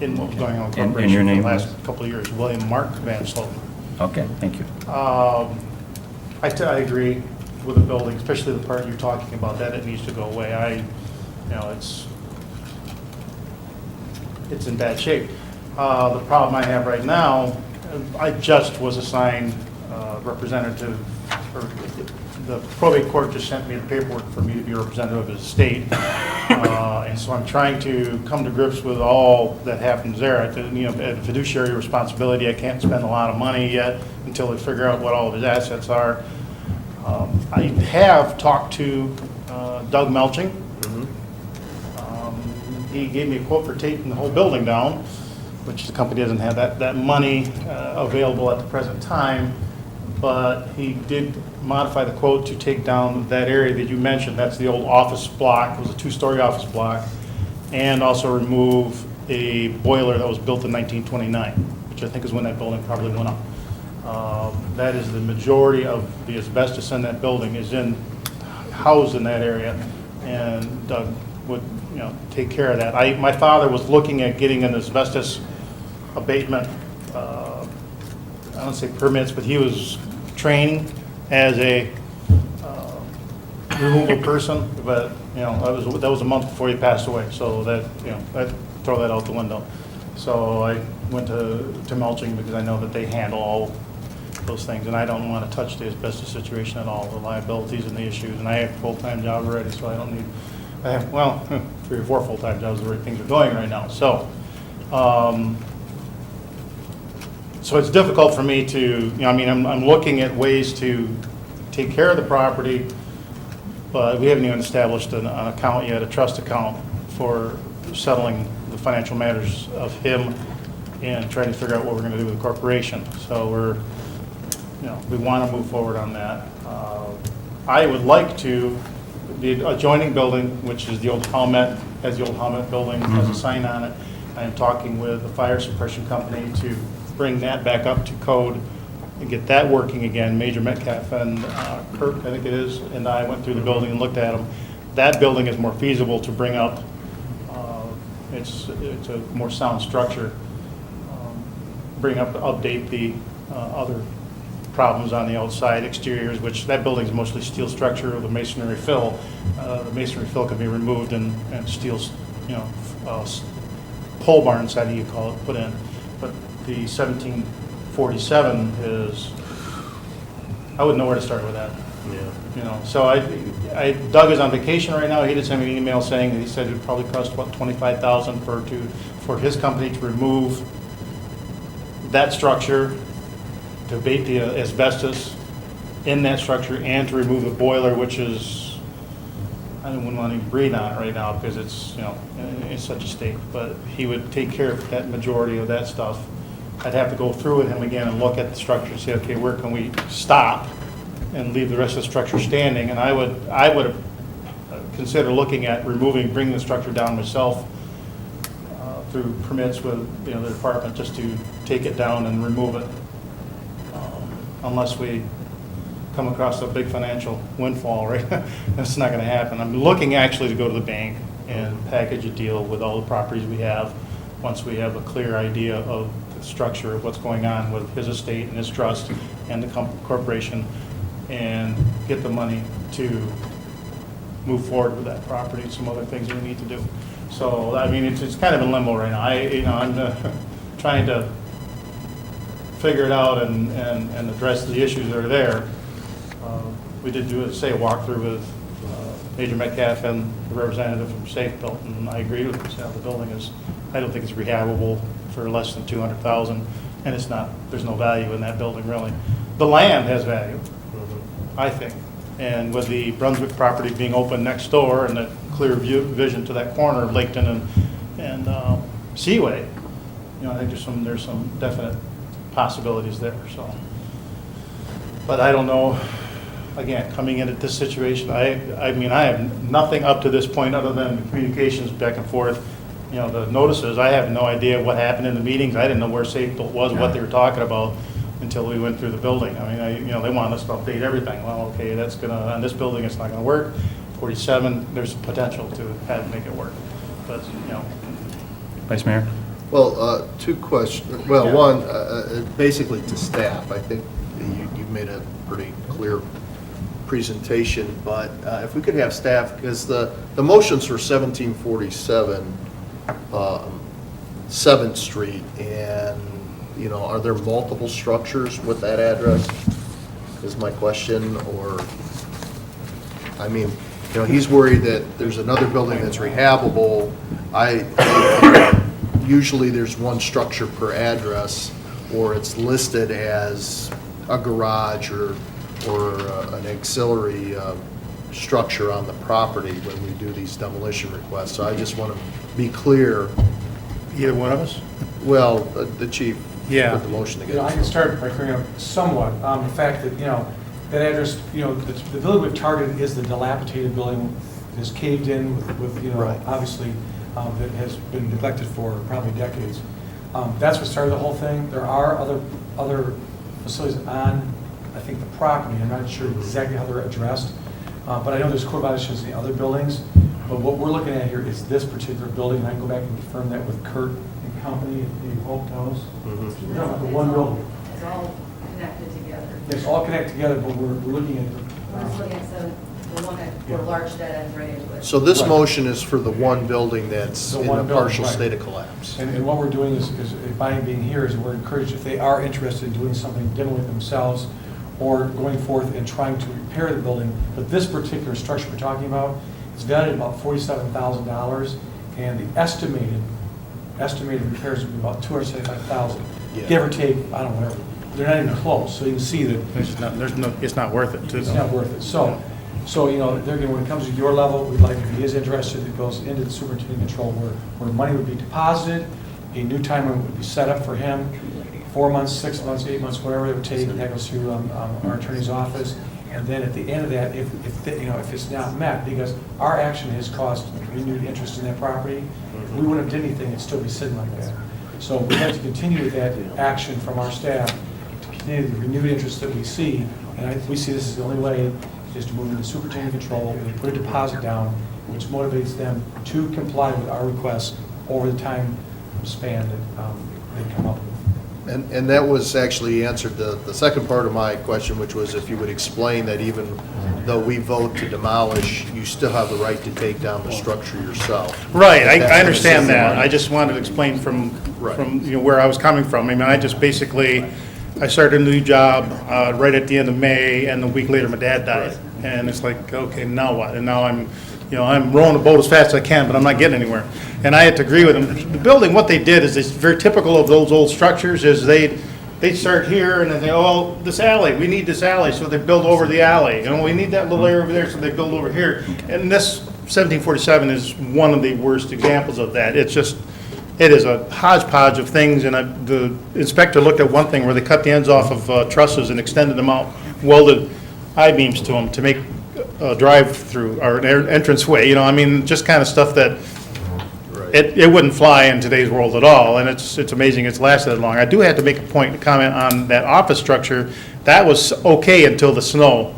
in what's going on with the And corporation your for name the last was? couple of years. William Mark Van Sloten. Okay, thank you. I agree with the building, especially the part you're talking about, that it needs to go away. It's in bad shape. The problem I have right now, I just was assigned representative, or the probate court just sent me the paperwork for me to be a representative of his estate. And so I'm trying to come to grips with all that happens there. At a fiduciary responsibility, I can't spend a lot of money yet until they figure out what all of his assets are. I have talked to Doug Melching. He gave me a quote for taking the whole building down, which the company doesn't have that money available at the present time, but he did modify the quote to take down that area that you mentioned. That's the old office block. It was a 2-story office block, and also remove a boiler that was built in 1929, which I think is when that building probably went up. That is the majority of the asbestos in that building is housed in that area, and Doug would take care of that. My father was looking at getting an asbestos abatement, I don't say permits, but he was training as a removal person, but that was a month before he passed away, so I'd throw that out the window. So I went to Melching because I know that they handle all those things, and I don't want to touch the asbestos situation at all, the liabilities and the issues, and I have a full-time job already, so I don't need, I have, 3 or 4 full-time jobs, the way things are going right now. So, so it's difficult for me to, I'm looking at ways to take care of the property, but we haven't even established an account yet, a trust account for settling the financial matters of him and trying to figure out what we're going to do with the corporation. So we want to move forward on that. I would like to the adjoining building, which is the old Howmet, has the old Howmet building, has a sign on it. I am talking with the fire suppression company to bring that back up to code and get that working again. Major Metcalf and Kirk, I think it is, and I went through the building and looked at them. That building is more feasible to bring up. It's a more sound structure. Bring up, update the other problems on the outside exteriors, which that building is mostly steel structure with a masonry fill. The masonry fill can be removed and steel, pole barn siding, you call it, put in. But the 1747 is, I wouldn't know where to start with that. Yeah. So Doug is on vacation right now. He did send me an email saying that he said it would probably cost about $25,000 for his company to remove that structure, to abate the asbestos in that structure, and to remove the boiler, which is, I wouldn't want to even breathe on it right now because it's, in such a state. But he would take care of that majority of that stuff. I'd have to go through with him again and look at the structure and say, okay, where can we stop and leave the rest of the structure standing? And I would consider looking at bringing the structure down myself through permits with the department, just to take it down and remove it, unless we come across a big financial windfall, right? That's not going to happen. I'm looking actually to go to the bank and package a deal with all the properties we have, once we have a clear idea of the structure of what's going on with his estate and his trust and the corporation, and get the money to move forward with that property and some other things that we need to do. So, I mean, it's kind of in limbo right now. I'm trying to figure it out and address the issues that are there. We did a walkthrough with Major Metcalf and the representative from Safe Built, and I agreed with him. The building is, I don't think it's rehabable for less than $200,000, and it's not. There's no value in that building really. The land has value, I think, and with the Brunswick property being open next door and the clear vision to that corner of Laketon and Seaway, I think there's some definite possibilities there. So, but I don't know. Again, coming into this situation, I mean, I have nothing up to this point other than the communications back and forth. The notices. I have no idea what happened in the meetings. I didn't know where Safe Built was, what they were talking about, until we went through the building. I mean, they want us to update everything. Well, okay, that's on this building, it's not gonna work. 47, there's potential to make it work. But, Vice Mayor? Well, two questions. Well, Yeah. one, basically to staff. I think you made a pretty clear presentation, but if we could have staff, because the motions for 1747 7th Street, and are there multiple structures with that address, is my question. Or, I mean, he's worried that there's another building that's rehabable. Usually there's one structure per address, or it's listed as a garage or an auxiliary structure on the property when we do these demolition requests. So I just want to be clear. either one of us? Well, the chief Yeah. put the motion together. I can start by clearing up somewhat. The fact that, that address, the building we've targeted is the dilapidated building, is caved in with Right. obviously, that has been neglected for probably decades. That's what started the whole thing. There are other facilities on, I think, the property. I'm not sure exactly how they're addressed, but I know there's code violations in the other buildings. But what we're looking at here is this particular building, and I can go back and confirm that with Kurt and company, if you hope knows. We're talking about the one building. It's all connected together. It's all connected together, but we're looking at We're just looking at the one that, where large dead ends right into it. So this Right. motion is for the one building that's The in one a building, partial right. state of collapse. And what we're doing is by being here, is we're encouraged, if they are interested in doing something different with themselves, or going forth and trying to repair the building, but this particular structure we're talking about is valued at about $47,000, and the estimated repairs would be about $275,000, Yeah. give or take, I don't know, whatever. They're not even close, so you can see that It's not worth it. it's not worth it. So, there again, when it comes to your level, we'd like, if he is interested, it goes into the superintendent control where money would be deposited, a new timer would be set up for him, 4 months, 6 months, 8 months, whatever it would take, that goes through our attorney's office, And then at the end of that, if it's not met, because our action has caused renewed interest in that property, if we wouldn't have done anything, it'd still be sitting like that. So we have to continue with that action from our staff to continue the renewed interest that we see. And we see this as the only way is to move into superintendent control and put a deposit down, which motivates them to comply with our requests over the time span that they come up with. And that was actually answered the second part of my question, which was if you would explain that even though we vote to demolish, you still have the right to take down the structure yourself. Right, I understand that. I just wanted to explain from where I was coming from. I mean, I started a new job right at the end of May, and a week later, my dad died. And it's like, okay, now what? And now I'm rowing the boat as fast as I can, but I'm not getting anywhere. And I had to agree with him. The building, what they did is, it's very typical of those old structures, is they'd start here and then they, oh, this alley, we need this alley, so they build over the alley. And we need that little area over there, so they build over here. And this 1747 is one of the worst examples of that. It is a hodgepodge of things, and the inspector looked at one thing where they cut the ends off of trusses and extended them out, welded I-beams to them to make a drive-through or an entranceway, I mean, just kind of stuff that it wouldn't fly in today's world at all, and it's amazing it's lasted that long. I do have to make a point to comment on that office structure. That was okay until the snow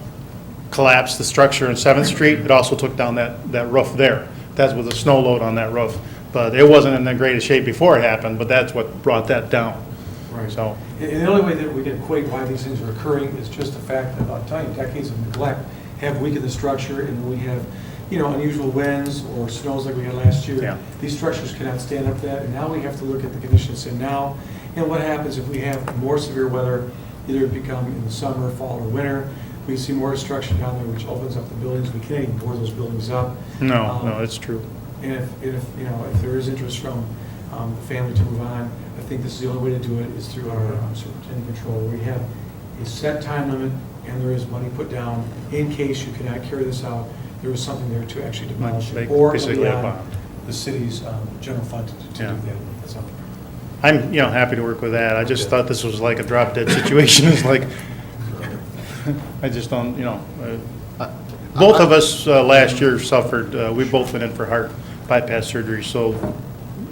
collapsed the structure in 7th Street. It also took down that roof there. That was a snow load on that roof. But it wasn't in the greatest shape before it happened, but that's what brought that down. Right. So. And the only way that we can equate why these things are occurring is just the fact that, I'll tell you, decades of neglect have weakened the structure, and we have, unusual winds or snows like we had last year. Yeah. These structures cannot stand up to that, and now we have to look at the conditions in now, and what happens if we have more severe weather, either it become in the summer, fall, or winter. We see more destruction down there, which opens up the buildings. We can't even board those buildings up. No, it's true. And if there is interest from the family to move on, I think this is the only way to do it is through our superintendent control. We have a set time limit, and there is money put down in case you cannot carry this out. There was something there to actually demolish it, or Basically a beyond bond. the city's general fund to do Yeah. that. So, I'm, happy to work with that. I just thought this was like a drop-dead situation. It's like, I just don't, both of us last year suffered, we both went in for heart bypass surgery, so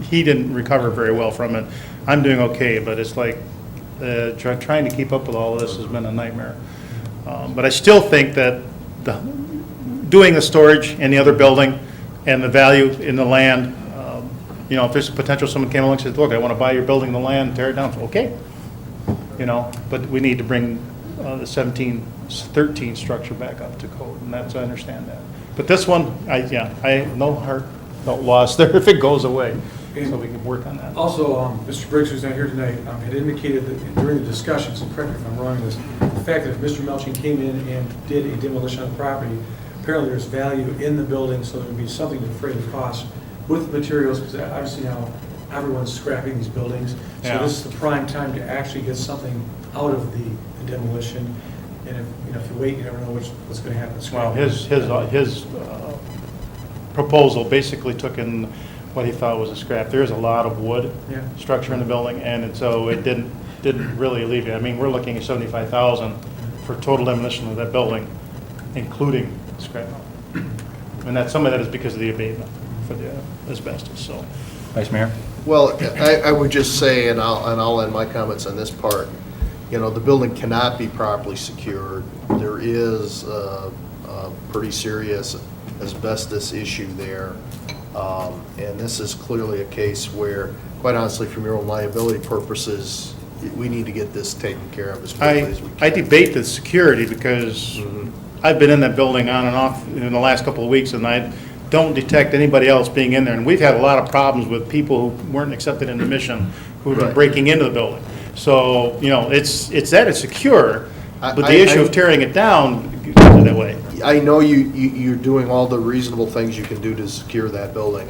he didn't recover very well from it. I'm doing okay, but it's like, trying to keep up with all of this has been a nightmare. But I still think that doing the storage in the other building and the value in the land, if there's a potential, someone came along and said, look, I want to buy your building, the land, tear it down, okay. But we need to bring the 1713 structure back up to code, and I understand that. But this one, I have no heart, no loss there if it goes away, so we can work on that. also, Mr. Briggs, who's not here tonight, had indicated that during the discussions, and correct me if I'm wrong in this, the fact that if Mr. Melching came in and did a demolition on the property, apparently there's value in the building, so there would be something to defray the cost with the materials, because obviously now everyone's scrapping these buildings. So Yeah. this is the prime time to actually get something out of the demolition. And if you wait, you never know what's going to happen. Well, his proposal basically took in what he thought was a scrap. There's a lot of wood Yeah. structure in the building, and so it didn't really alleviate. I mean, we're looking at $75,000 for total demolition of that building, including scrap. And some of that is because of the abatement for the asbestos, so. Vice Mayor? Well, I would just say, and I'll end my comments on this part, the building cannot be properly secured. There is a pretty serious asbestos issue there. And this is clearly a case where, quite honestly, from your own liability purposes, we need to get this taken care of as quickly as we can. I debate the security because I've been in that building on and off in the last couple of weeks, and I don't detect anybody else being in there. And we've had a lot of problems with people who weren't accepted in the mission who've been breaking into the building. So, it's that it's secure, but the issue of tearing it down goes that way. I know you're doing all the reasonable things you can do to secure that building.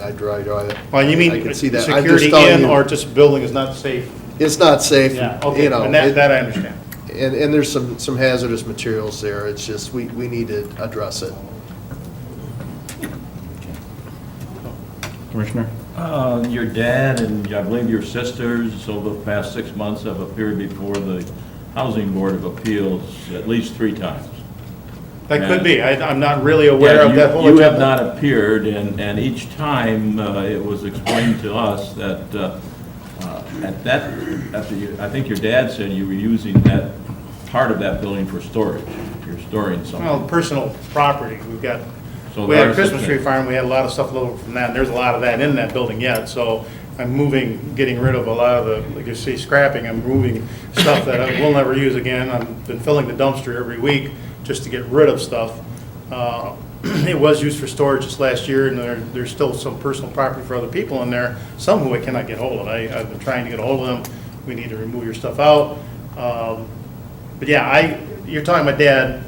Well, you mean I can see that. I'm just security telling in, you, or just building is not safe? it's not safe. Yeah, okay, and that I understand. And there's some hazardous materials there. It's just, we need to address it. Commissioner? Your dad and I believe your sisters over the past 6 months have appeared before the Housing Board of Appeals at least 3 times. That could be. I'm not really aware of that whole You have agenda. not appeared, and each time it was explained to us that I think your dad said you were using that, part of that building for storage. You're storing something. Well, personal property, So we had a there's Christmas the- tree farm, we had a lot of stuff over from that, and there's a lot of that in that building yet, so I'm getting rid of a lot of the, like you see, scrapping, I'm moving stuff that I will never use again. I've been filling the dumpster every week just to get rid of stuff. It was used for storage this last year, and there's still some personal property for other people in there, some who I cannot get hold of. I've been trying to get a hold of them, we need to remove your stuff out. But yeah, you're talking about Dad.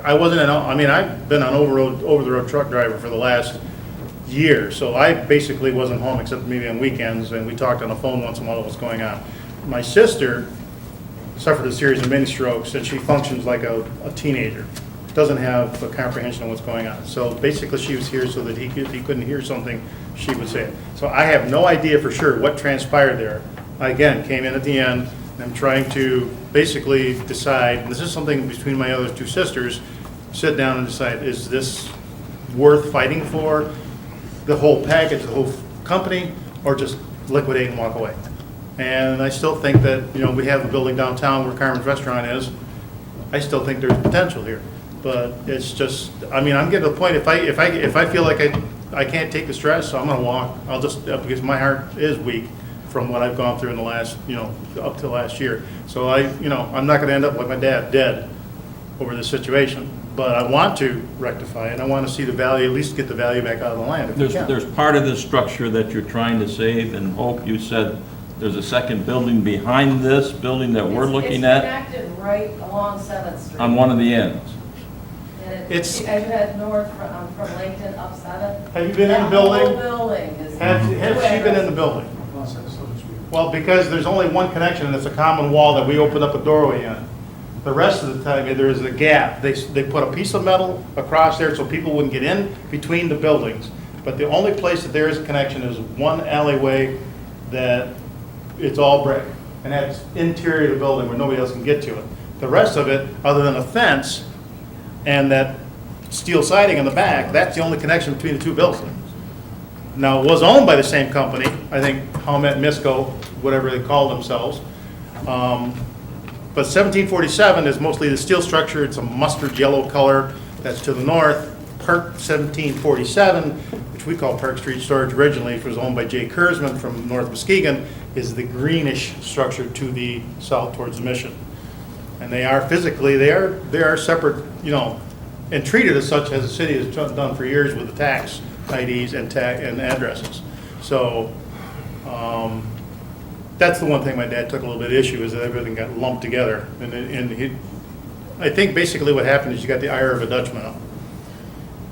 I've been an over-the-road truck driver for the last year, so I basically wasn't home except maybe on weekends, and we talked on the phone once in a while what was going on. My sister suffered a series of mini strokes, and she functions like a teenager. Doesn't have a comprehension of what's going on. So basically, she was here so that if he couldn't hear something, she would say it. So I have no idea for sure what transpired there. I, again, came in at the end, and I'm trying to basically decide, and this is something between my other two sisters, sit down and decide, is this worth fighting for, the whole package, the whole company, or just liquidate and walk away? And I still think that, we have a building downtown where Carmen's Restaurant is. I still think there's potential here. But it's just, I'm getting to the point, if I feel like I can't take the stress, I'm gonna walk. I'll just, because my heart is weak from what I've gone through in the last, up to last year. So I'm not gonna end up like my dad, dead over this situation. But I want to rectify it. I want to see the value, at least get the value back out of the land if we can. There's part of this structure that you're trying to save, and Hope, you said there's a second building behind this building that we're looking at It's connected right along 7th Street. on one of the ends. And It's- as you head north from Langton up 7th. Have you been in the building? That whole building is. Has she been in the building? Well, because there's only one connection, and it's a common wall that we opened up a doorway in. The rest of the time, there is a gap. They put a piece of metal across there so people wouldn't get in between the buildings. But the only place that there is a connection is one alleyway that it's all brick. And that's interior of the building where nobody else can get to it. The rest of it, other than a fence and that steel siding on the back, that's the only connection between the two buildings. Now, it was owned by the same company, I think, Muskegon, whatever they called themselves. But 1747 is mostly the steel structure. It's a mustard yellow color that's to the north. Park 1747, which we call Park Street Storage originally, which was owned by Jay Kurzman from North Muskegon, is the greenish structure to the south towards the Mission. And they are physically, they are separate, and treated as such as the city has done for years with the tax IDs and addresses. So, that's the one thing my dad took a little bit of issue, is that everything got lumped together. I think basically what happened is you got the ire of a Dutchman up.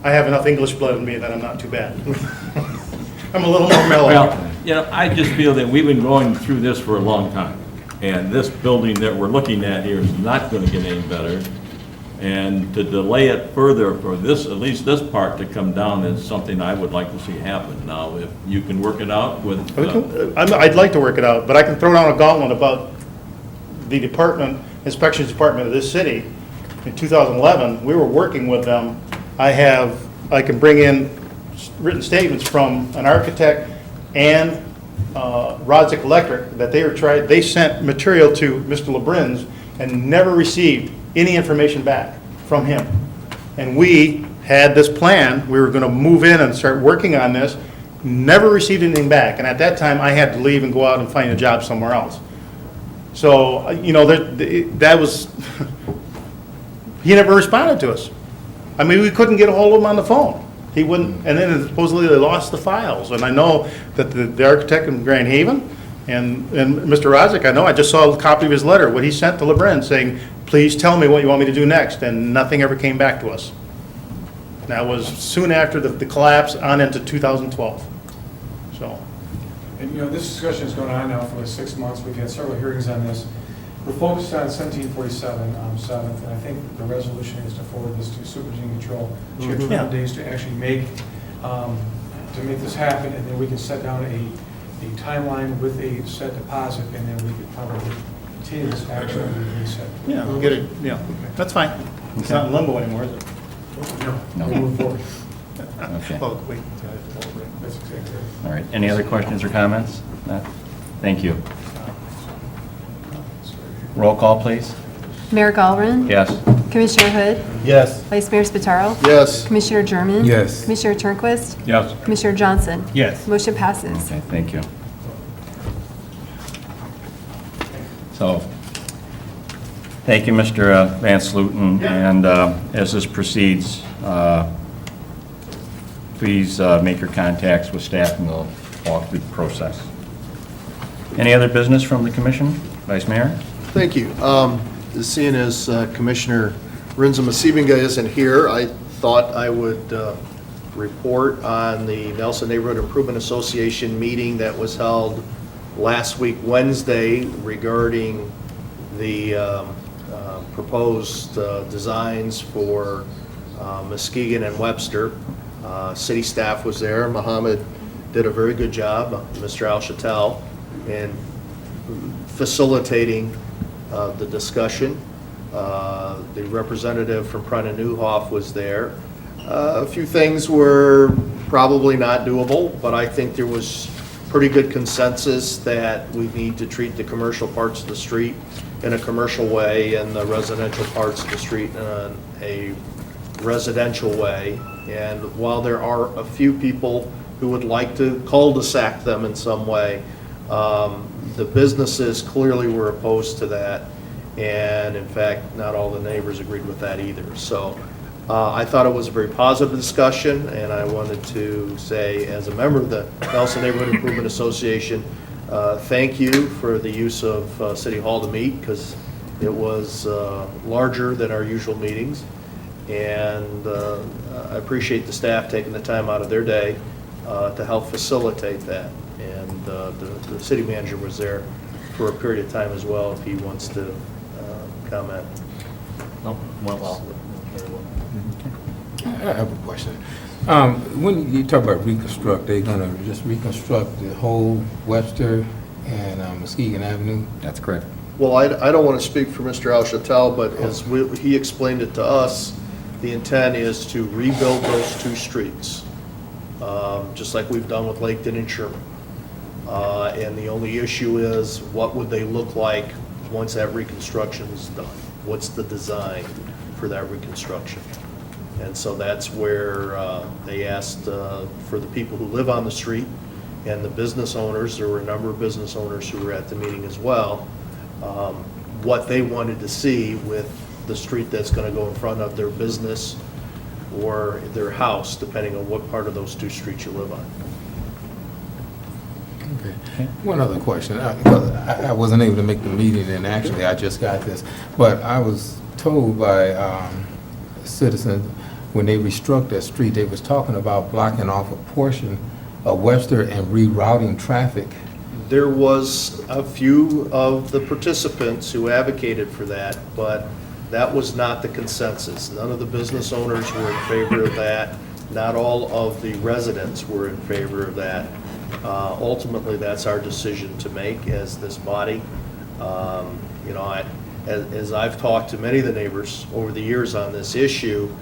I have enough English blood in me that I'm not too bad. I'm a little more mellow. Well, I just feel that we've been going through this for a long time. And this building that we're looking at here is not going to get any better. And to delay it further for this, at least this part to come down, is something I would like to see happen. Now, if you can work it out with... I'd like to work it out, but I can throw down a gauntlet about the inspections department of this city. In 2011, we were working with them. I can bring in written statements from an architect and Rodzik Electric that they sent material to Mr. LeBrin's and never received any information back from him. And we had this plan, we were going to move in and start working on this, never received anything back. And at that time, I had to leave and go out and find a job somewhere else. So, that was, he never responded to us. We couldn't get a hold of him on the phone. He wouldn't, and then supposedly they lost the files. And I know that the architect in Grand Haven and Mr. Rodzik, I just saw a copy of his letter, what he sent to LeBrin saying, please tell me what you want me to do next, and nothing ever came back to us. That was soon after the collapse on into 2012. So. And, this discussion is going on now for like 6 months. We've had several hearings on this. We're focused on 1747, 7th, and I think the resolution is to forward this to Supervision Control. She has 12 days to actually make this happen, and then we can set down a timeline with a set deposit, and then we could probably continue this action and reset. Yeah, get it, that's fine. It's not in limbo anymore, is it? No. We'll move forward. Okay. Well, wait. That's exactly right. All right. Any other questions or comments? No? Thank you. Roll call, please. Mayor Galvin? Yes. Commissioner Hood? Yes. Vice Mayor Spataro? Yes. Commissioner German? Yes. Commissioner Turnquist? Yes. Commissioner Johnson? Yes. Motion passes. Okay, thank you. So, thank you, Mr. Van Sluten, and as this proceeds, please make your contacts with staff and we'll walk through the process. Any other business from the commission? Vice Mayor? Thank you. Seeing as Commissioner Muskegon isn't here, I thought I would report on the Nelson Neighborhood Improvement Association meeting that was held last week, Wednesday, regarding the proposed designs for Muskegon and Webster. City staff was there. Mohammed did a very good job, Mr. Al-Shatel, in facilitating the discussion. The representative from Prana Newhoff was there. A few things were probably not doable, but I think there was pretty good consensus that we need to treat the commercial parts of the street in a commercial way and the residential parts of the street in a residential way. And while there are a few people who would like to cul-de-sac them in some way, the businesses clearly were opposed to that. And in fact, not all the neighbors agreed with that either. So I thought it was a very positive discussion, and I wanted to say, as a member of the Nelson Neighborhood Improvement Association, thank you for the use of City Hall to meet, because it was larger than our usual meetings. And I appreciate the staff taking the time out of their day to help facilitate that. And the city manager was there for a period of time as well, if he wants to comment. No, went well. I have a question. When you talk about reconstruct, they're gonna just reconstruct the whole Webster and Muskegon Avenue? That's correct. Well, I don't want to speak for Mr. Al-Shatel, but as he explained it to us, the intent is to rebuild those two streets, just like we've done with Laketon and Sherman. And the only issue is, what would they look like once that reconstruction is done? What's the design for that reconstruction? And so that's where they asked for the people who live on the street and the business owners. There were a number of business owners who were at the meeting as well, what they wanted to see with the street that's going to go in front of their business or their house, depending on what part of those two streets you live on. Okay. One other question. I wasn't able to make the meeting, and actually I just got this, but I was told by citizens, when they restructured that street, they was talking about blocking off a portion of Webster and rerouting traffic. There was a few of the participants who advocated for that, but that was not the consensus. None of the business owners were in favor of that. Not all of the residents were in favor of that. Ultimately, that's our decision to make as this body. You know, as I've talked to many of the neighbors over the years on this issue,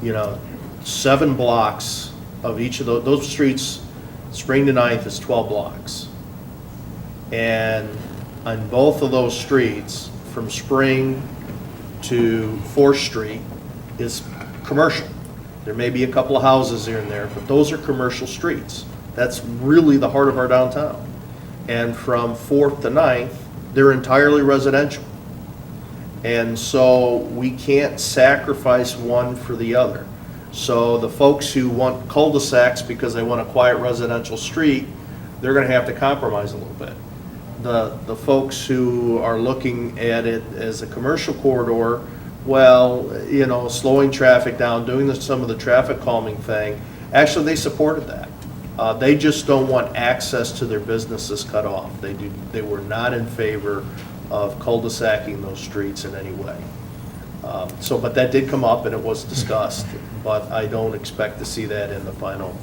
you know, 7 blocks of each of those streets, Spring to 9th is 12 blocks. And on both of those streets, from Spring to 4th Street is commercial. There may be a couple of houses here and there, but those are commercial streets. That's really the heart of our downtown. And from 4th to 9th, they're entirely residential. And so we can't sacrifice one for the other. So the folks who want cul-de-sacs because they want a quiet residential street, they're going to have to compromise a little bit. The folks who are looking at it as a commercial corridor, well, you know, slowing traffic down, doing some of the traffic calming thing, actually they supported that. They just don't want access to their businesses cut off. They were not in favor of cul-de-sacing those streets in any way. But that did come up and it was discussed, but I don't expect to see that in the final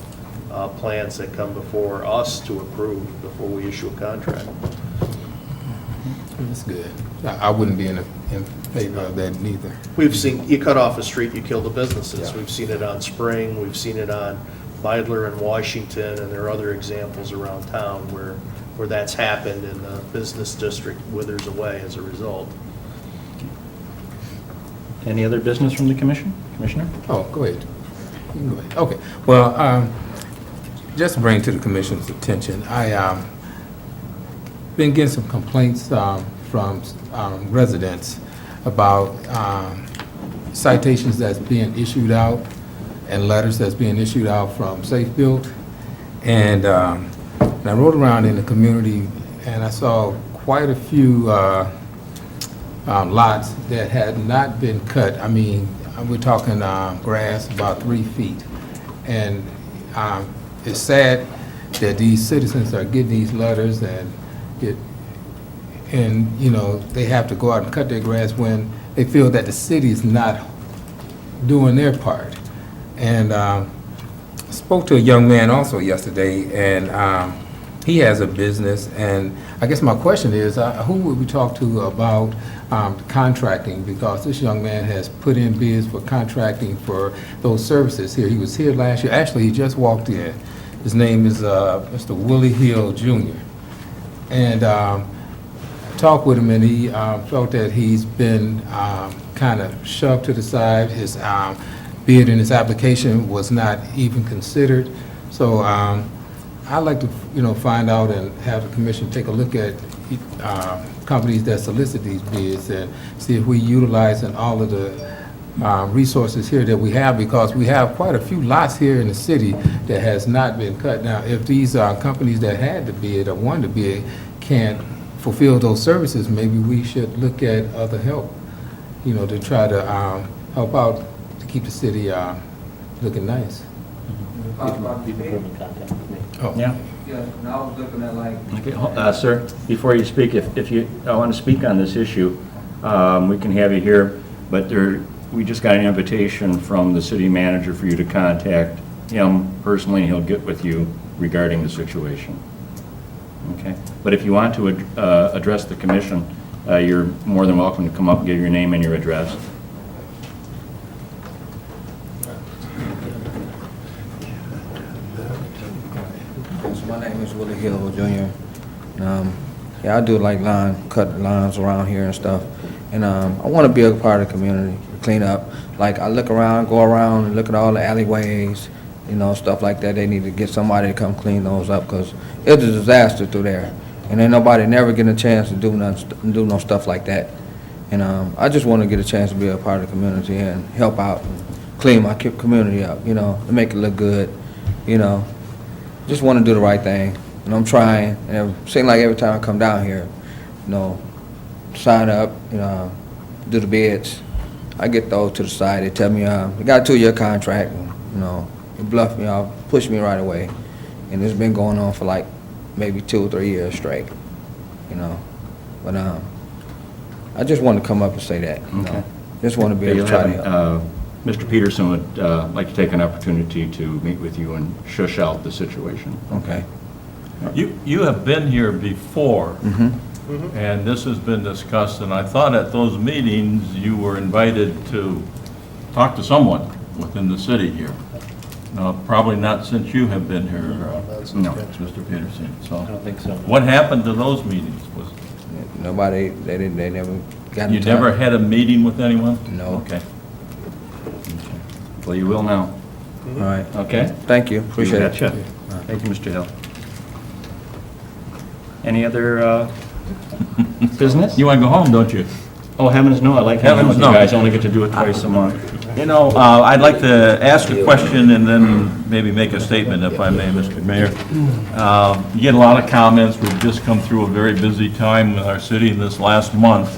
plans that come before us to approve before we issue a contract. That's good. I wouldn't be in favor of that neither. We've seen, you cut off a street, you kill the businesses. Yeah. We've seen it on Spring, we've seen it on Meidler and Washington, and there are other examples around town where that's happened and the business district withers away as a result. Any other business from the commission? Commissioner? Oh, go ahead. You can go ahead. Okay. Well, just to bring to the commission's attention, I been getting some complaints from residents about citations that's being issued out and letters that's being issued out from Safe Built. And I rode around in the community and I saw quite a few lots that had not been cut. I mean, we're talking grass about 3 feet. And it's sad that these citizens are getting these letters and you know, they have to go out and cut their grass when they feel that the city is not doing their part. And I spoke to a young man also yesterday, and he has a business, and I guess my question is, who would we talk to about contracting? Because this young man has put in bids for contracting for those services here. He was here last year. Actually, he just walked in. His name is Mr. Willie Hill Jr. And talked with him, and he felt that he's been kind of shoved to the side. His bid in his application was not even considered. So I'd like to, you know, find out and have the commission take a look at companies that solicit these bids and see if we utilizing all of the resources here that we have, because we have quite a few lots here in the city that has not been cut. Now, if these companies that had the bid or wanted to bid can't fulfill those services, maybe we should look at other help, you know, to try to help out to keep the city looking nice. Oh. Yeah. Yeah, and I was looking at like. Okay, sir, before you speak, if you want to speak on this issue, we can have you here, but we just got an invitation from the city manager for you to contact him personally, and he'll get with you regarding the situation. Okay, but if you want to address the commission, you're more than welcome to come up and give your name and your address. So my name is Willie Hill Jr. Yeah, I do like cut lines around here and stuff. And I want to be a part of the community, clean up. Like I go around and look at all the alleyways, you know, stuff like that. They need to get somebody to come clean those up because it's a disaster through there. And ain't nobody never getting a chance to do no stuff like that. And I just want to get a chance to be a part of the community and help out and clean my community up, you know, to make it look good, you know. Just want to do the right thing. And I'm trying. And it seems like every time I come down here, you know, sign up, you know, do the bids, I get those to the side. They tell me, you got a 2-year contract, and, you know, they bluff me off, push me right away. And it's been going on for like maybe 2 or 3 years straight, you know. But I just want to come up and say that, you know. Just want to be able to try to help. Mr. Peterson would like to take an opportunity to meet with you and shush out the situation. Okay. You have been here before, and this has been discussed, and I thought at those meetings you were invited to talk to someone within the city here. Probably not since you have been here, No. Mr. Peterson. So, I don't think so. what happened to those meetings? Nobody, they never got in You touch. never had a meeting with anyone? No. Okay. Well, you will now. All right. Okay? Thank you. Appreciate it. You betcha. Thank you, Mr. Hill. Any other business? You want to go home, don't you? Oh, heavens no, I like hanging out with you Heavens no. guys. I only get to do it twice a month. You know, I'd like to ask a question and then maybe make a statement, if I may, Mr. Mayor. You get a lot of comments. We've just come through a very busy time in our city in this last month.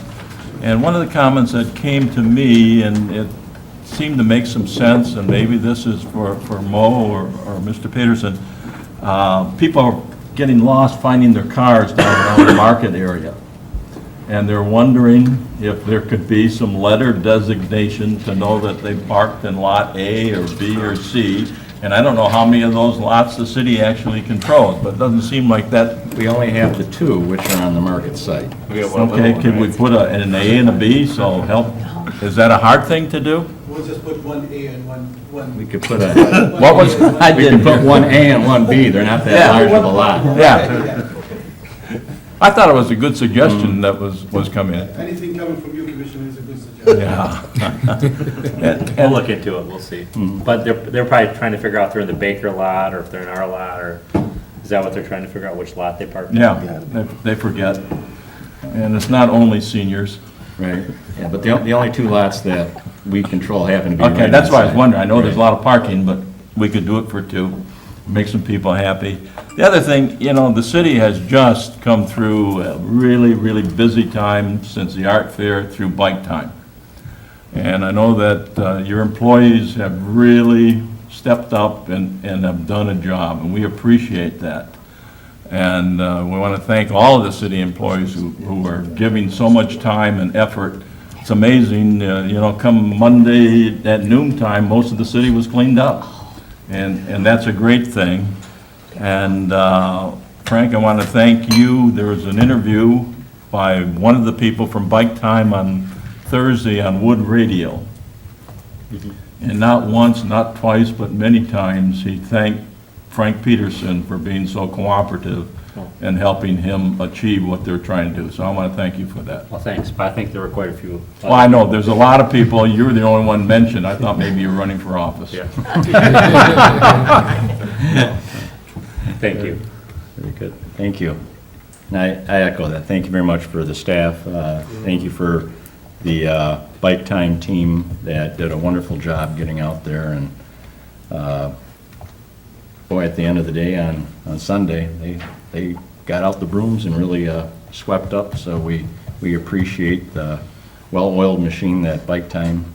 And one of the comments that came to me, and it seemed to make some sense, and maybe this is for Mo or Mr. Peterson, people are getting lost finding their cars down around the market area. And they're wondering if there could be some letter designation to know that they parked in lot A or B or C, And I don't know how many of those lots the city actually controls, but it doesn't seem like that. We only have the two which are on the market site. Okay, could we put an A and a B, so help, is that a hard thing to do? We'll just put one A and one. We could put a, What was, I we could put one A and one B, they're not that large of a lot. Yeah. I thought it was a good suggestion that was coming in. Anything coming from you, Commissioner, is a good suggestion. Yeah. We'll look into it, we'll see. But they're probably trying to figure out if they're in the Baker lot, or if they're in our lot, or is that what they're trying to figure out, which lot they park in? Yeah, they forget. And it's not only seniors. Right, yeah, but the only two lots that we control happen to be. Okay, right that's why I was inside. wondering. I know there's a Right. lot of parking, but we could do it for two, make some people happy. The other thing, the city has just come through a really, really busy time since the art fair through bike time. And I know that your employees have really stepped up and have done a job, and we appreciate that. And we want to thank all of the city employees who are giving so much time and effort. It's amazing, come Monday at noon time, most of the city was cleaned up. And that's a great thing. And Frank, I want to thank you. There was an interview by one of the people from Bike Time on Thursday on Wood Radio. And not once, not twice, but many times, he thanked Frank Peterson for being so cooperative and helping him achieve what they're trying to do. So I want to thank you for that. Well, thanks, but I think there were quite a few. Well, I know, there's a lot of people, you were the only one mentioned. I thought maybe you were running for office. Yeah. Thank you. Very good, thank you. And I echo that, thank you very much for the staff. Thank you for the Bike Time team that did a wonderful job getting out there. And boy, at the end of the day on Sunday, they got out the brooms and really swept up. So we appreciate the well-oiled machine that Bike Time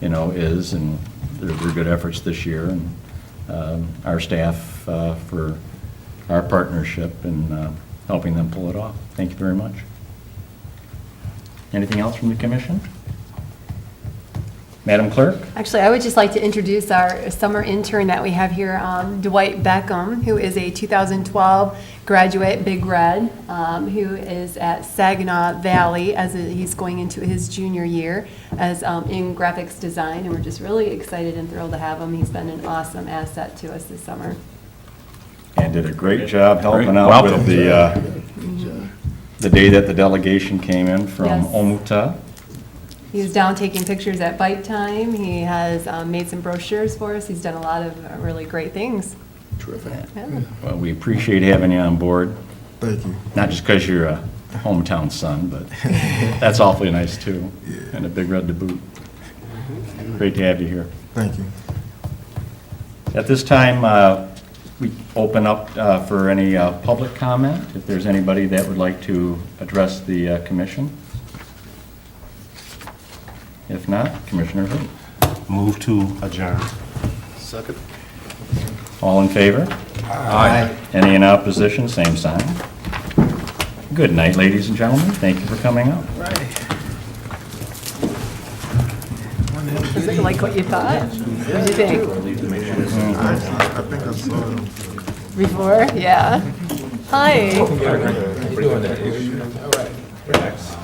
is, and their good efforts this year. And our staff for our partnership and helping them pull it off. Thank you very much. Anything else from the commission? Madam Clerk? Actually, I would just like to introduce our summer intern that we have here, Dwight Beckham, who is a 2012 graduate, Big Red, who is at Saginaw Valley he's going into his junior year as in graphics design, and we're just really excited and thrilled to have him. He's been an awesome asset to us this summer. And did a great job helping Great. out Welcome. with the day that the delegation came in from Yes. Omuta. He was down taking pictures at Bike Time. He has made some brochures for us. He's done a lot of really great things. Terrific. Yeah. Well, we appreciate having you on board, Thank you. not just because you're a hometown son, but that's awfully nice too, and a Big Red to boot. Great to have you here. Thank you. At this time, we open up for any public comment, if there's anybody that would like to address the commission. If not, Commissioner Hood. Move to adjourn. Second. All in favor? Aye. Any in opposition, same sign. Good night, ladies and gentlemen. Thank you for coming out. Is it like what you thought? What did you think? I think I saw them. Before? Yeah. Hi. All right, relax.